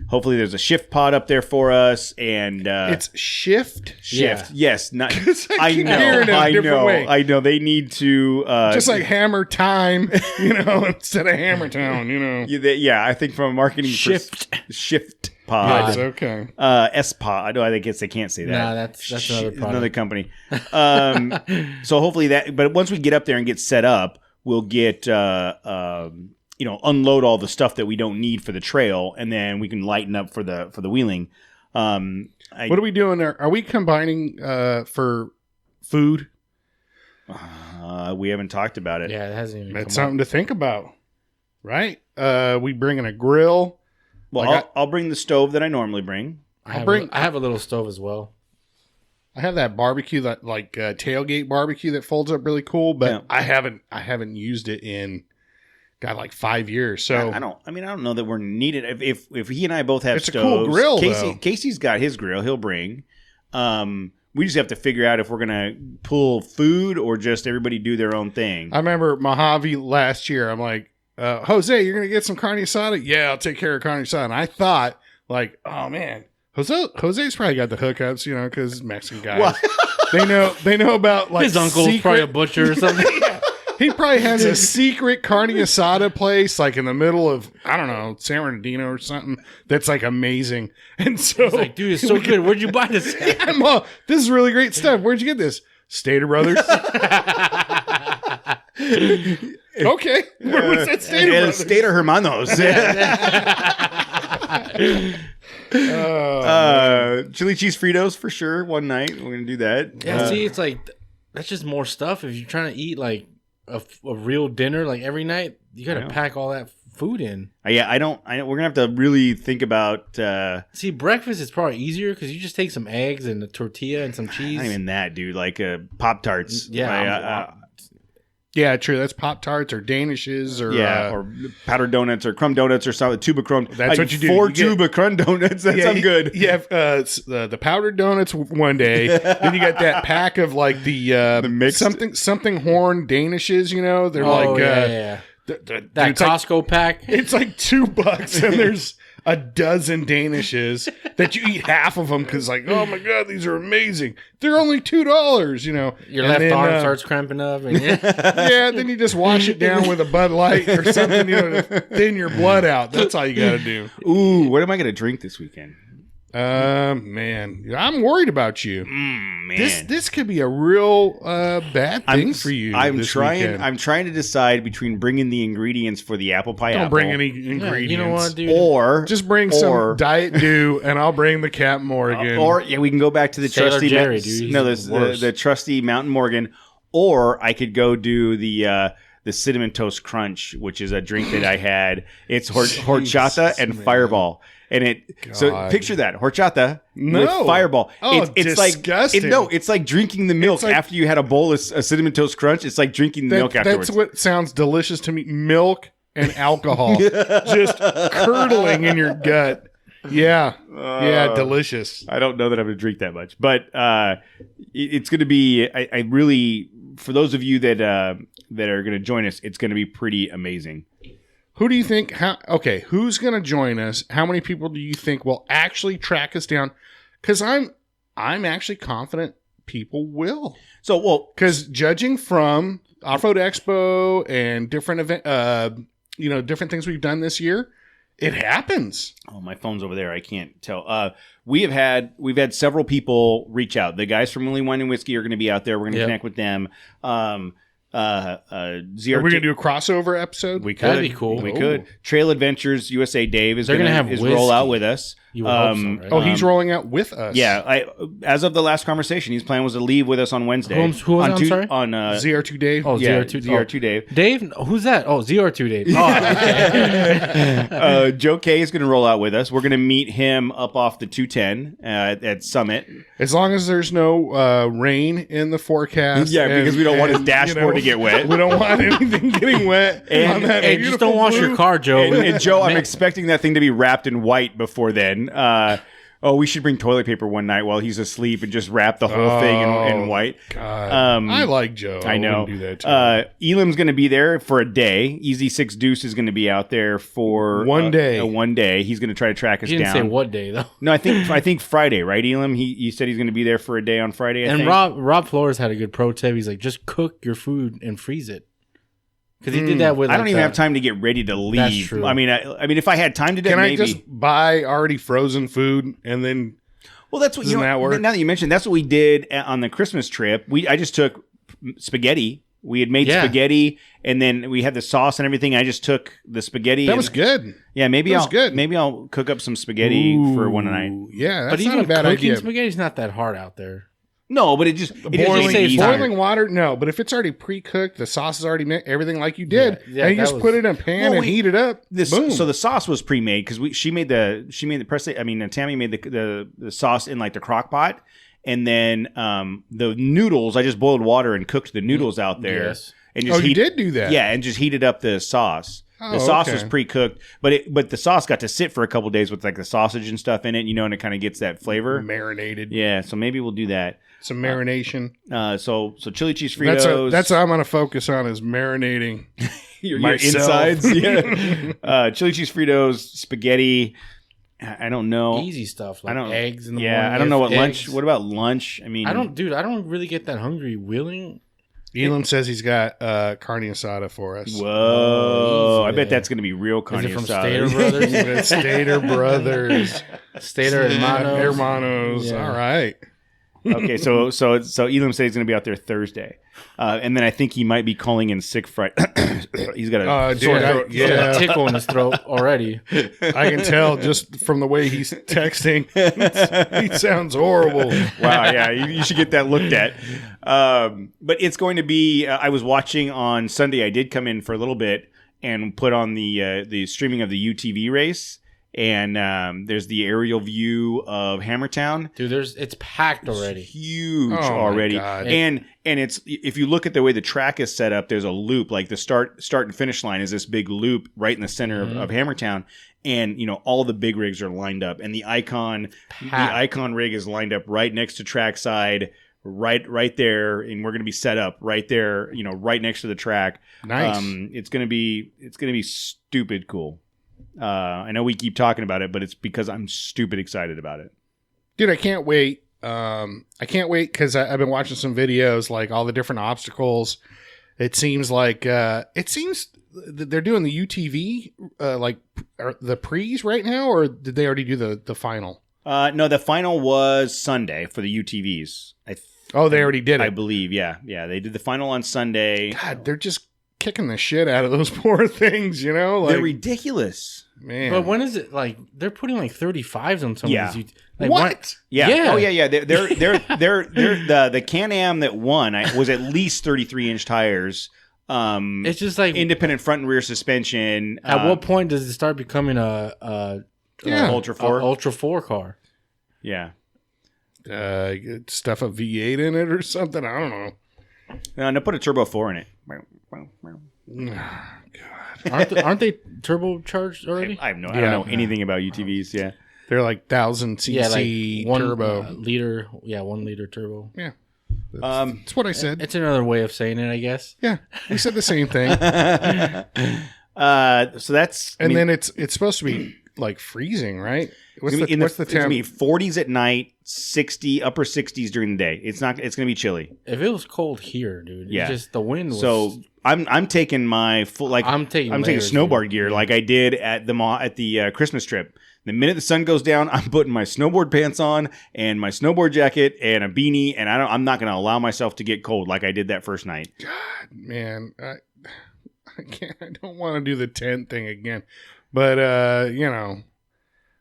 hopefully there's a shift pod up there for us and It's shift. Yeah. Yes, not I keep hearing it a different way. I know they need to Just like hammer time, instead of hammer town, Yeah, I think from a marketing Shift. shift pod. Yes, okay. S pod. I guess they can't say that. Nah, that's another product. Another company. So hopefully but once we get up there and get set up, we'll get unload all the stuff that we don't need for the trail, and then we can lighten up for the wheeling. What are we doing there? Are we combining for food? We haven't talked about it. Yeah, it hasn't even. That's come something to think about, right? We bringing a grill. Well, I'll bring the stove that I normally bring. I have a little stove as well. I have that barbecue, that tailgate barbecue that folds up really cool, but Yeah. I haven't used it in like 5 years. So I don't know that we're needed. If he and I both have It's a stoves, cool grill, though. Casey's got his grill. He'll bring. We just have to figure out if we're gonna pull food or just everybody do their own thing. I remember Mojave last year. I'm like, Jose, you're gonna get some carne asada? Yeah, I'll take care of carne asada. And I thought, like, oh man, Jose's probably got the hookups, because Mexican guys. They know about like his uncle's probably a butcher or something. He probably has a secret carne asada place, like in the middle of, I don't know, San Bernardino or something. That's like amazing. And so, he's like, dude, it's so good. Where'd you buy this? This is really great stuff. Where'd you get this? Stater Brothers. Okay, where was that Stater Brothers? Stater Hermanos. Chili cheese Fritos for sure. One night we're gonna do that. Yeah, see, it's like that's just more stuff. If you're trying to eat like a real dinner, like every night, you got to pack all that food in. Yeah, I don't. We're gonna have to really think about. See, breakfast is probably easier because you just take some eggs and a tortilla and some cheese. Not even that, dude. Like Pop-Tarts. Yeah. Yeah, true. That's Pop-Tarts or Danishes or or powdered donuts or crumb donuts or something. Tuba crumb. That's what you do. 4 tuba crumb donuts. That sounds good. You have the powdered donuts one day. Then you got that pack of like the mixed something horn Danishes. They're that Costco pack. It's like $2, and there's a dozen Danishes that you eat half of them because like, oh my god, these are amazing. They're only $2. Your left arm starts cramping up, and then you just wash it down with a Bud Light or something, to thin your blood out. That's all you got to do. Ooh, what am I gonna drink this weekend? Man, I'm worried about you. Man, this could be a real bad thing for you. I'm trying to decide between bringing the ingredients for the apple pie. Don't apple, bring any ingredients. You know what, dude? Or just bring some Diet Dew, and I'll bring the Captain Morgan. Or we can go back to the Sailor trusty Jerry, dude. the trusty Mountain Mountain. Or I could go do the Cinnamon Toast Crunch, which is a drink that I had. It's horchata and Fireball. And so picture that horchata with Fireball. It's disgusting. It's like drinking the milk after you had a bowl of a Cinnamon Toast Crunch. It's like drinking the milk afterwards. That's what sounds delicious to me. Milk and alcohol just curdling in your gut. Yeah, delicious. I don't know that I'm going to drink that much, but it's going to be. I really, for those of you that are going to join us, it's going to be pretty amazing. Who do you think? Who's going to join us? How many people do you think will actually track us down? Because I'm actually confident people will. So, because judging from Off-Road Expo and different different things we've done this year, it happens. Oh, my phone's over there. I can't tell. We've had several people reach out. The guys from Willie Wine and Whiskey are going to be out there. We're going to connect with them. Are we going to do a crossover episode? We could. That'd be cool. We could. Trail Adventures USA Dave is going to roll out with us. You would hope so, right? He's rolling out with us. Yeah. As of the last conversation, his plan was to leave with us on Wednesday. Who was I'm sorry? On ZR2 Dave. Oh, yeah, ZR2 Dave. Dave? Who's that? Oh, ZR2 Dave. Oh, okay. Joe K is going to roll out with us. We're going to meet him up off the 210 at Summit. As long as there's no rain in the forecast. Yeah, because we don't want his dashboard to get wet. We don't want anything getting wet. And just don't wash your car, Joe. And Joe, I'm expecting that thing to be wrapped in white before then. We should bring toilet paper one night while he's asleep and just wrap the whole thing in white. God. I like Joe. I know. wouldn't do that too. Elam's going to be there for a day. Easy 6 Deuce is going to be out there for one day. One day. He's going to try to track us down. He didn't say what day though. No, I think Friday, right, Elam? He said he's going to be there for a day on Friday. I think. Rob Flores had a good pro tip. He's like, just cook your food and freeze it. Because he did that with. I don't even have time to get ready to leave. That's true. I mean, if I had time to do that, maybe. I just buy already frozen food and then? Well, that's what that work? Now that you mentioned, that's what we did on the Christmas trip. I just took spaghetti. We had made spaghetti, and then we had the sauce and everything. I just took the spaghetti. That was good. Yeah, maybe I'll cook up some spaghetti for one night. Yeah, that's but not even a bad cooking idea. Spaghetti's not that hard out there. No, but boiling water. No, but if it's already pre-cooked, the sauce is already made, everything like you did, and you just put it in a pan and heat it up. Boom. So the sauce was pre-made because Tammy made the sauce in like the crock pot, and then the noodles. I just boiled water and cooked the noodles out there. Yes. And just you did do that? Yeah, and just heated up the sauce. Oh, The sauce okay. was pre-cooked, but the sauce got to sit for a couple days with like the sausage and stuff in it, and it kind of gets that flavor. Marinated. Yeah, so maybe we'll do that. Some marination. So chili cheese Fritos. That's what I'm going to focus on is marinating your myself. insides. Yeah. Chili cheese Fritos, spaghetti. I don't know. Easy stuff like I don't, eggs in the morning. I don't know what eggs. lunch. What about lunch? I mean, I don't really get that hungry. Wheeling. Elam says he's got carne asada for us. Whoa! easy I bet there. that's going to be real carne Is it from asada. Stater Brothers? Stater Brothers. Stater Hermanos. Yeah. All right. Okay, so Elam said he's going to be out there Thursday, and then I think he might be calling in sick Friday. He's got a Dude, sore throat. He's got a tickle in his throat already. I can tell just from the way he's texting. He sounds horrible. Wow, yeah, you should get that looked at. But it's going to be. I was watching on Sunday. I did come in for a little bit and put on the streaming of the UTV race. And there's the aerial view of Hammertown. Dude, it's packed already. It's huge Oh, my already. God. And it's, if you look at the way the track is set up, there's a loop. Like the start and finish line is this big loop right in the center of Hammertown. And all the big rigs are lined up. And the icon rig is lined up right next to trackside, right there, and we're going to be set up right there, right next to the track. Nice. It's going to be stupid cool. I know we keep talking about it, but it's because I'm stupid excited about it. Dude, I can't wait. I can't wait because I've been watching some videos, like all the different obstacles. It seems like they're doing the UTV, like the pre's right now, or did they already do the final? No, the final was Sunday for the UTVs. They already did it. I believe, yeah. They did the final on Sunday. God, they're just kicking the shit out of those poor things, Like, they're ridiculous. man. But when is it like they're putting like 35s on some Yeah. of these? Like, What? Yeah. Yeah. Oh yeah. They're the Can-Am that won was at least 33-inch tires. It's just like Independent front and rear suspension. at what point does it start becoming a Ultra 4? Ultra 4 car? Yeah. Stuff a V8 in it or something. I don't know. No, put a Turbo 4 in it. Aren't they turbocharged already? I don't know anything about UTVs. Yeah. They're like 1,000 cc Yeah, like one turbo. liter. Yeah, 1 liter turbo. Yeah. That's what I said. It's another way of saying it, I guess. Yeah. We said the same thing. So that's Then it's supposed to be like freezing, right? What's the It's temp? gonna be 40s at night, 60 upper 60s during the day. It's gonna be chilly. If it was cold here, dude, Yeah. it's just the wind was. So I'm taking my full I'm taking layers, snowboard dude. gear like I did at the Christmas trip. The minute the sun goes down, I'm putting my snowboard pants on and my snowboard jacket and a beanie, and I'm not going to allow myself to get cold like I did that first night. Man, I can't. I don't want to do the tent thing again. But I don't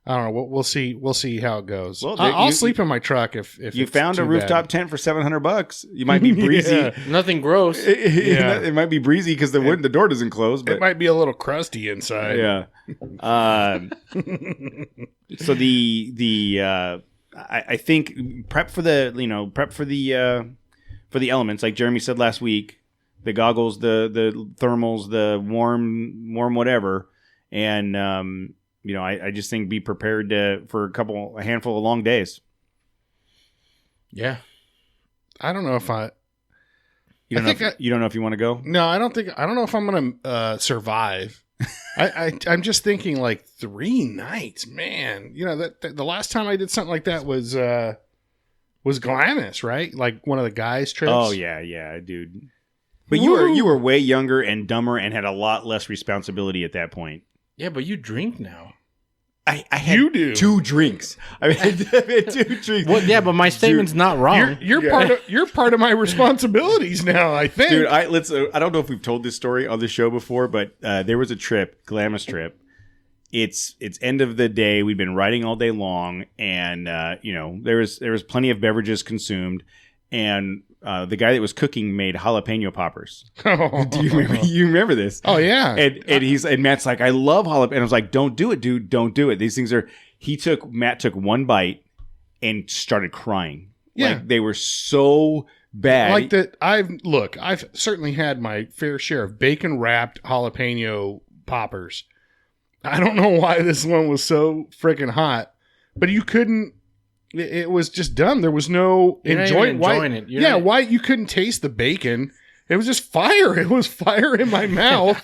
know. We'll see. We'll see how it goes. Well, I'll sleep in my truck if You it's found a too rooftop bad. tent for $700. You might be breezy. Yeah. Nothing gross. Yeah. It might be breezy because the door doesn't close. But It might be a little crusty inside. yeah. So I think prep for the elements, like Jeremy said last week, the goggles, the thermals, the warm whatever, and I just think be prepared for a handful of long days. Yeah. I don't know if You don't know if you want to go. No, I don't know if I'm gonna survive. I'm just thinking like 3 nights, man. That the last time I did something like that was Glamis, right? Like one of the guys' trips. Oh yeah, dude. But you were way younger and dumber and had a lot less responsibility at that point. Yeah, but you drink now. I had You do. 2 drinks. I had 2 drinks. Well, yeah, but my statement's not wrong. You're part of my responsibilities now. I think, Dude, I don't know if we've told this story on the show before, but there was a Glamis trip. It's end of the day. We'd been riding all day long, and there was plenty of beverages consumed, and the guy that was cooking made jalapeno poppers. Do you remember? You remember this? Oh yeah. And Matt's like, I love jalapeno. And I was like, don't do it, dude. Don't do it. These things are. Matt took 1 bite and started crying. Yeah. Like they were so bad. Like that. I've certainly had my fair share of bacon wrapped jalapeno poppers. I don't know why this one was so freaking hot, but you couldn't. It was just dumb. There was no enjoying it. Why you couldn't taste the bacon? It was just fire. It was fire in my mouth.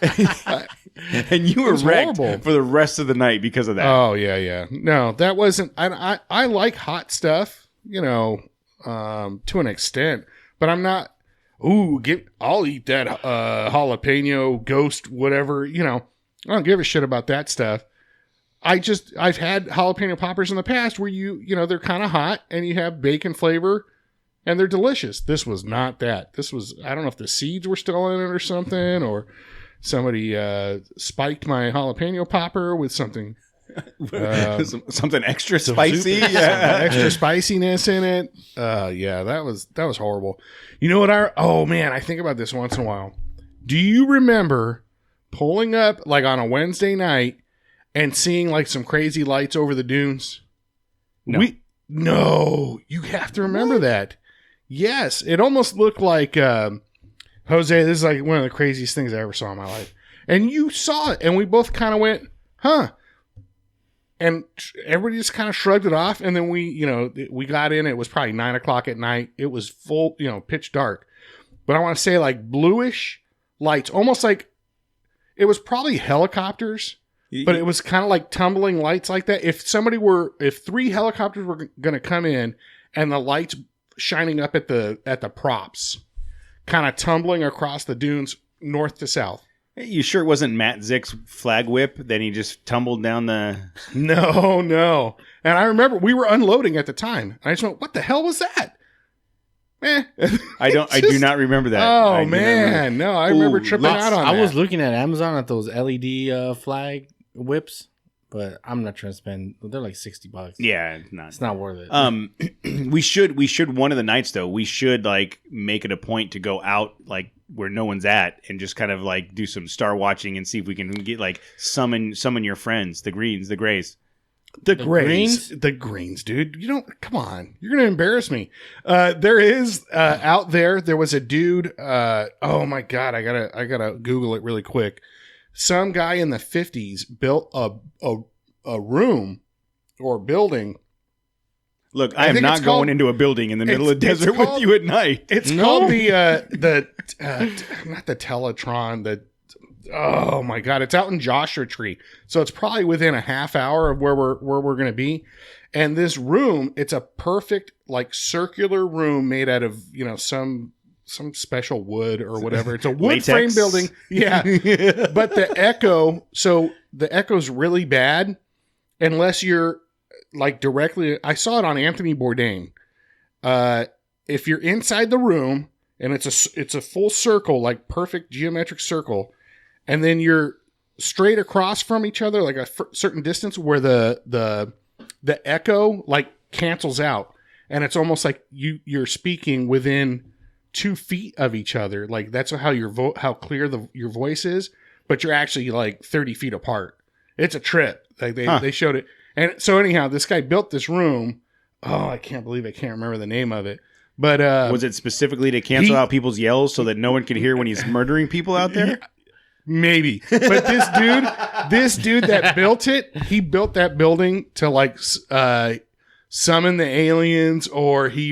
And you were wrecked for the rest of the night because of that. Oh yeah. No, that wasn't. I like hot stuff, to an extent, but I'm not. I'll eat that jalapeno ghost, whatever. I don't give a shit about that stuff. I've had jalapeno poppers in the past where they're kind of hot and you have bacon flavor and they're delicious. This was not that. This was, I don't know if the seeds were still in it or something, or somebody spiked my jalapeno popper with something. Something extra spicy. Extra spiciness in it. That was horrible. You know what? I think about this once in a while. Do you remember pulling up like on a Wednesday night and seeing like some crazy lights over the dunes? No, you have to remember that. Yes, it almost looked like Jose. This is like one of the craziest things I ever saw in my life. And you saw it, and we both kind of went, "Huh." And everybody just kind of shrugged it off. And then we got in. It was probably 9:00 at night. It was full, pitch dark. But I want to say like bluish lights, almost like it was probably helicopters, but it was kind of like tumbling lights like that. If 3 helicopters were going to come in and the lights shining up at the props, kind of tumbling across the dunes north to south. You sure it wasn't Matt Zick's flag whip? Then he just tumbled down the... No. And I remember we were unloading at the time. And I just went, what the hell was that? I do not remember that. Oh, man. No, I remember tripping out on that. I was looking at Amazon at those LED flag whips, but I'm not trying to spend... They're like $60. Yeah, it's not worth it. We should one of the nights, though, we should like make it a point to go out like where no one's at and just kind of like do some star watching and see if we can get like summon your friends, the greens, the grays. The greens, dude. Come on. You're going to embarrass me. There is out there was a dude. Oh my God. I gotta Google it really quick. Some guy in the 50s built a room or building. Look, I am not going into a building in the middle of the desert with you at night. It's called the not the Teletron, oh my God, it's out in Joshua Tree. So it's probably within a half hour of where we're going to be. And this room, it's a perfect like circular room made out of, some special wood or whatever. It's a wood frame building. Yeah. But the echo's really bad unless you're like directly. I saw it on Anthony Bourdain. If you're inside the room and it's a full circle, like perfect geometric circle, and then you're straight across from each other, like a certain distance where the echo like cancels out, and it's almost like you're speaking within 2 feet of each other. Like that's how how clear your voice is, but you're actually like 30 feet apart. It's a trip. Like they showed it. And so anyhow, this guy built this room. Oh, I can't believe I can't remember the name of it. But was it specifically to cancel out people's yells so that no one could hear when he's murdering people out there? Maybe. But this dude that built it, he built that building to like summon the aliens, or he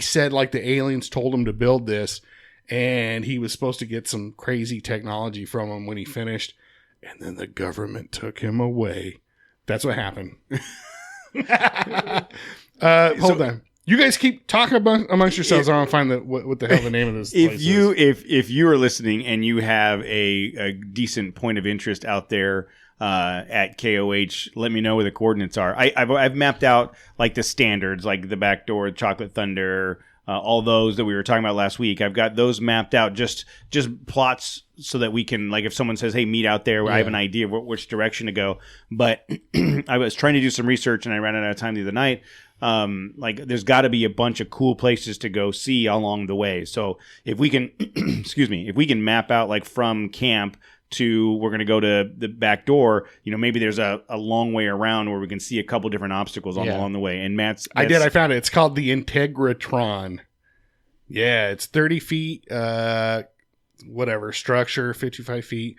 said like the aliens told him to build this, and he was supposed to get some crazy technology from him when he finished, and then the government took him away. That's what happened. Hold on. You guys keep talking amongst yourselves. I want to find what the hell the name of this place is. If you are listening and you have a decent point of interest out there at KOH, let me know where the coordinates are. I've mapped out like the standards, like the back door, Chocolate Thunder, all those that we were talking about last week. I've got those mapped out, just plots so that we can, like, if someone says, hey, meet out there, I have an idea of which direction to go. But I was trying to do some research and I ran out of time the other night. Like there's got to be a bunch of cool places to go see along the way. So if we can, if we can map out like from camp to we're going to go to the back door, maybe there's a long way around where we can see a couple different obstacles along the way. And I found it. It's called the Integratron. Yeah, it's 30 feet, whatever, structure, 55 feet.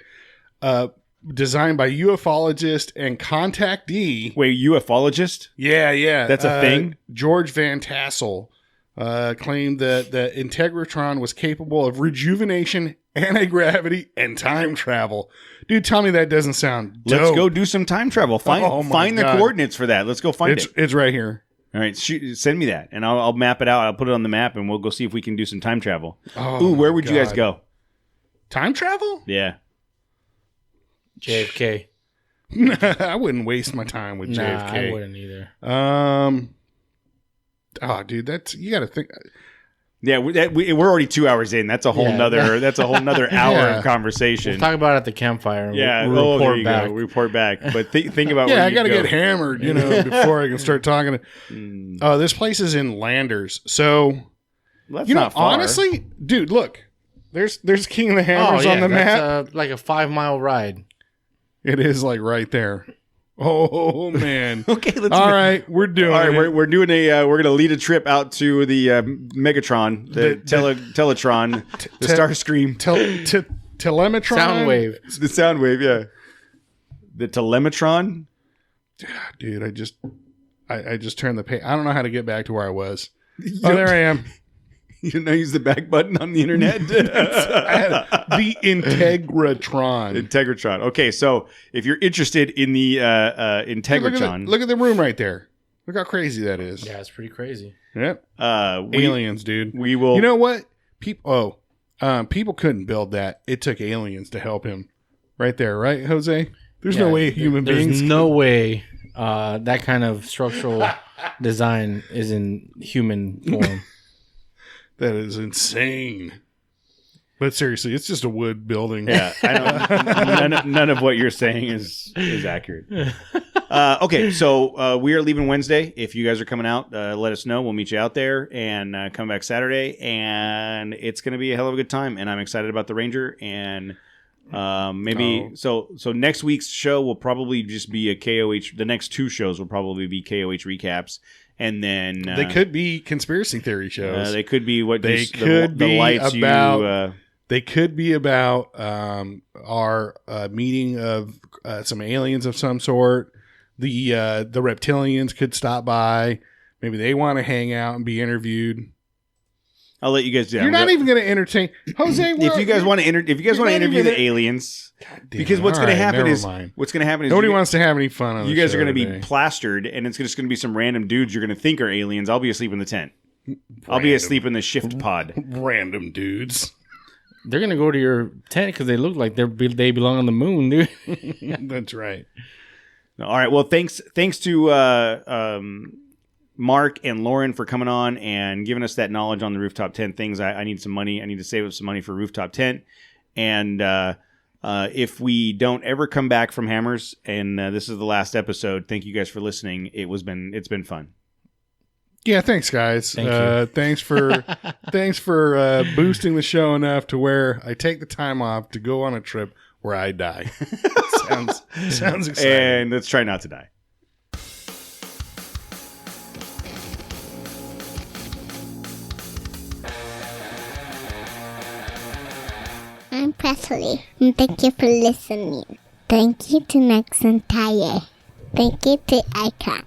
designed by ufologist and contactee. Wait, ufologist? Yeah. That's a thing? George Van Tassel claimed that the Integratron was capable of rejuvenation, anti-gravity, and time travel. Dude, tell me that doesn't sound dope. Let's go do some time travel. Find the God. coordinates for that. Let's go find it. It's right here. All right, send me that, and I'll map it out. I'll put it on the map, and we'll go see if we can do some time travel. Oh, where would you guys go? Time travel? Yeah. JFK. I wouldn't waste my time with JFK. I wouldn't either. Oh, dude, you got to think. Yeah, we're already 2 hours in. That's a whole nother. That's a whole nother hour of conversation. We'll talk about it at the campfire. Yeah, we'll there report you back. go. Report back. But think about. Yeah, where I got to go. get hammered, before I can start talking. This place is in Landers, so Well, that's not far. honestly, dude, look, there's King of the Hammers on the map. That's like a 5-mile ride. It is like right there. Oh man. Okay, let's. All right, we're doing. All right, it. we're doing a. We're gonna lead a trip out to the Megatron, the Teletron, the Starscream, Telemetron, Soundwave. the Soundwave, yeah, the Telemetron. Dude, I just turned the page. I don't know how to get back to where I was. Oh, there I am. You know, use the back button on the internet. The Integratron. Integratron. Okay, so if you're interested in the Integratron, Look at the room right there. Look how crazy that is. Yeah, it's pretty crazy. Yep. we, Aliens, dude. We will. You know what? People couldn't build that. It took aliens to help him. Right there, right, Jose? There's no way human beings. There's no way that kind of structural design is in human form. That is insane. But seriously, it's just a wood building. Yeah, I don't, none of what you're saying is accurate. Okay, so we are leaving Wednesday. If you guys are coming out, let us know. We'll meet you out there and come back Saturday. And it's going to be a hell of a good time. And I'm excited about the Ranger. And so next week's show will probably just be a KOH. The next 2 shows will probably be KOH recaps. And then they could be conspiracy theory shows. They could be what they just could the be lights about. you. They could be about our meeting of some aliens of some sort. The reptilians could stop by. Maybe they want to hang out and be interviewed. I'll let you guys do that. You're not even going to entertain Jose. If you guys want to interview the aliens, because what's going to happen is nobody wants to have any fun on you the guys show are going to today. be plastered, and it's just going to be some random dudes you're going to think are aliens. I'll be asleep in the tent. I'll be asleep in the shift pod. Random dudes. They're gonna go to your tent because they look like they belong on the moon, dude. That's right. All right. Well, thanks to Mark and Lauren for coming on and giving us that knowledge on the rooftop tent things. I need some money. I need to save up some money for rooftop tent. And if we don't ever come back from Hammers, and this is the last episode, thank you guys for listening. It's been fun. Yeah, thanks, guys. Thank you. Thanks for boosting the show enough to where I take the time off to go on a trip where I die. sounds exciting. And let's try not to die. I'm Presley, and thank you for listening. Thank you to Next and Tire. Thank you to Icon.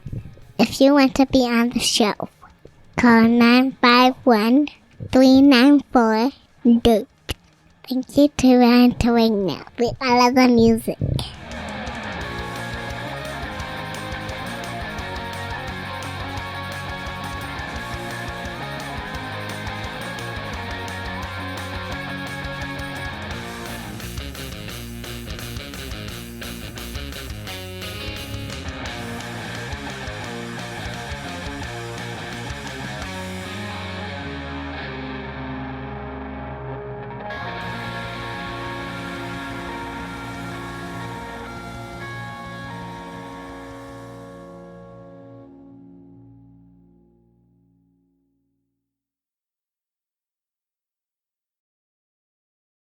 If you want to be on the show, call 951-394-DUKE. Thank you to Ryan Torino with all of the music.